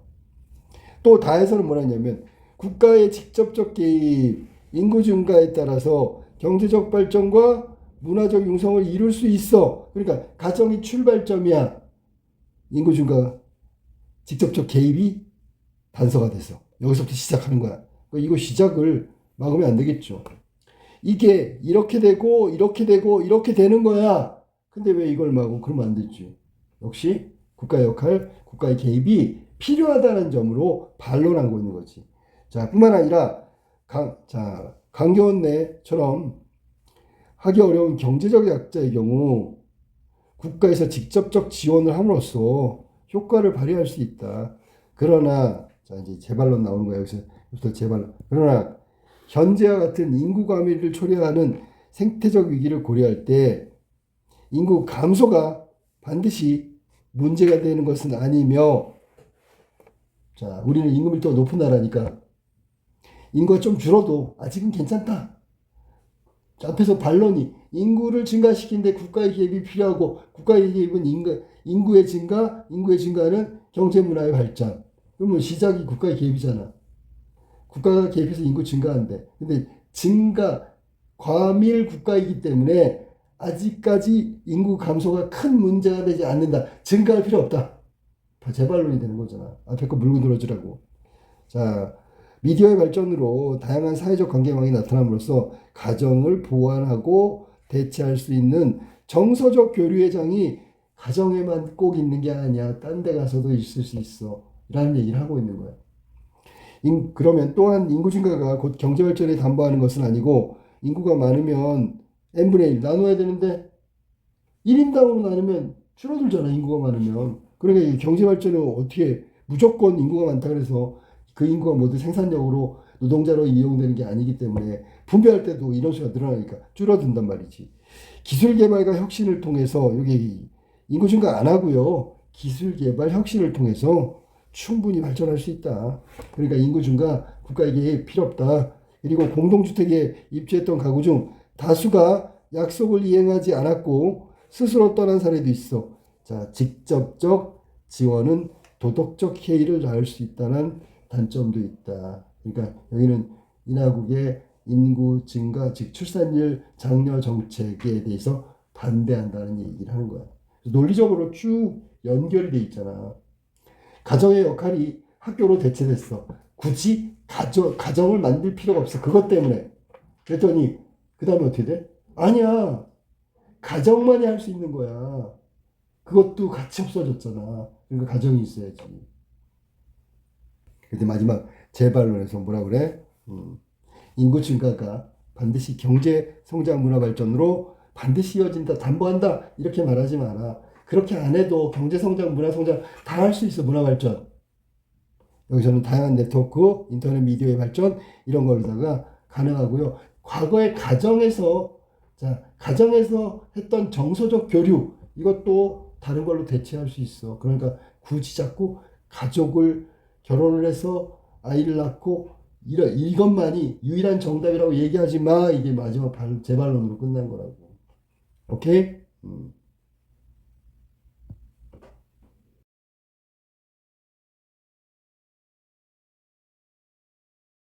또 다에서는 뭐라 했냐면 국가의 직접적 개입, 인구 증가에 따라서 경제적 발전과 문화적 융성을 이룰 수 있어. 그러니까 가정이 출발점이야. 인구 증가, 직접적 개입이 단서가 돼서 여기서부터 시작하는 거야. 이거 시작을 막으면 안 되겠죠. 이게 이렇게 되고 이렇게 되고 이렇게 되는 거야. 근데 왜 이걸 막고 그러면 안 되지. 역시 국가의 역할, 국가의 개입이 필요하다는 점으로 반론하고 있는 거지. 자, 뿐만 아니라 강교원네처럼 하기 어려운 경제적 약자의 경우 국가에서 직접적 지원을 함으로써 효과를 발휘할 수 있다. 그러나 자 이제 재반론 나오는 거야. 여기서 재반론. 그러나 현재와 같은 인구 과밀을 초래하는 생태적 위기를 고려할 때 인구 감소가 반드시 문제가 되는 것은 아니며, 자, 우리는 인구 밀도가 높은 나라니까 인구가 좀 줄어도 아직은 괜찮다. 앞에서 반론이 인구를 증가시키는데 국가의 개입이 필요하고 국가의 개입은 인구의 증가, 인구의 증가는 경제 문화의 발전. 그러면 시작이 국가의 개입이잖아. 국가가 개입해서 인구 증가한대. 근데 증가, 과밀 국가이기 때문에 아직까지 인구 감소가 큰 문제가 되지 않는다. 증가할 필요 없다. 재반론이 되는 거잖아. 앞에 거 물고 늘어주라고. 자, 미디어의 발전으로 다양한 사회적 관계망이 나타남으로써 가정을 보완하고 대체할 수 있는 정서적 교류의 장이 가정에만 꼭 있는 게 아니야. 딴 데 가서도 있을 수 있어. 라는 얘기를 하고 있는 거야. 그러면 또한 인구 증가가 곧 경제 발전에 담보하는 것은 아니고 인구가 많으면 n분의 1 나눠야 되는데 1인당으로 나누면 줄어들잖아. 인구가 많으면. 그러니까 경제 발전은 어떻게 무조건 인구가 많다 그래서 그 인구가 모두 생산력으로 노동자로 이용되는 게 아니기 때문에 분배할 때도 인원수가 늘어나니까 줄어든단 말이지. 기술 개발과 혁신을 통해서 여기 인구 증가 안 하고요. 기술 개발 혁신을 통해서 충분히 발전할 수 있다. 그러니까 인구 증가 국가에게 필요 없다. 그리고 공동주택에 입주했던 가구 중 다수가 약속을 이행하지 않았고 스스로 떠난 사례도 있어. 자, 직접적 지원은 도덕적 해이를 낳을 수 있다는 단점도 있다. 그러니까 여기는 인하국의 인구 증가, 즉 출산율 장려 정책에 대해서 반대한다는 얘기를 하는 거야. 논리적으로 쭉 연결이 돼 있잖아. 가정의 역할이 학교로 대체됐어. 굳이 가정을 만들 필요가 없어. 그것 때문에. 그랬더니 그 다음에 어떻게 돼? 아니야. 가정만이 할 수 있는 거야. 그것도 같이 없어졌잖아. 그러니까 가정이 있어야지. 근데 마지막 재반론에서 뭐라 그래? 인구 증가가 반드시 경제 성장 문화 발전으로 반드시 이어진다, 담보한다 이렇게 말하지 마라. 그렇게 안 해도 경제 성장, 문화 성장 다 할 수 있어. 문화 발전. 여기서는 다양한 네트워크, 인터넷 미디어의 발전 이런 걸로다가 가능하고요. 과거의 가정에서 했던 정서적 교류 이것도 다른 걸로 대체할 수 있어. 그러니까 굳이 자꾸 가족을 결혼을 해서 아이를 낳고 이것만이 유일한 정답이라고 얘기하지 마. 이게 마지막 재반론으로 끝난 거라고. 오케이?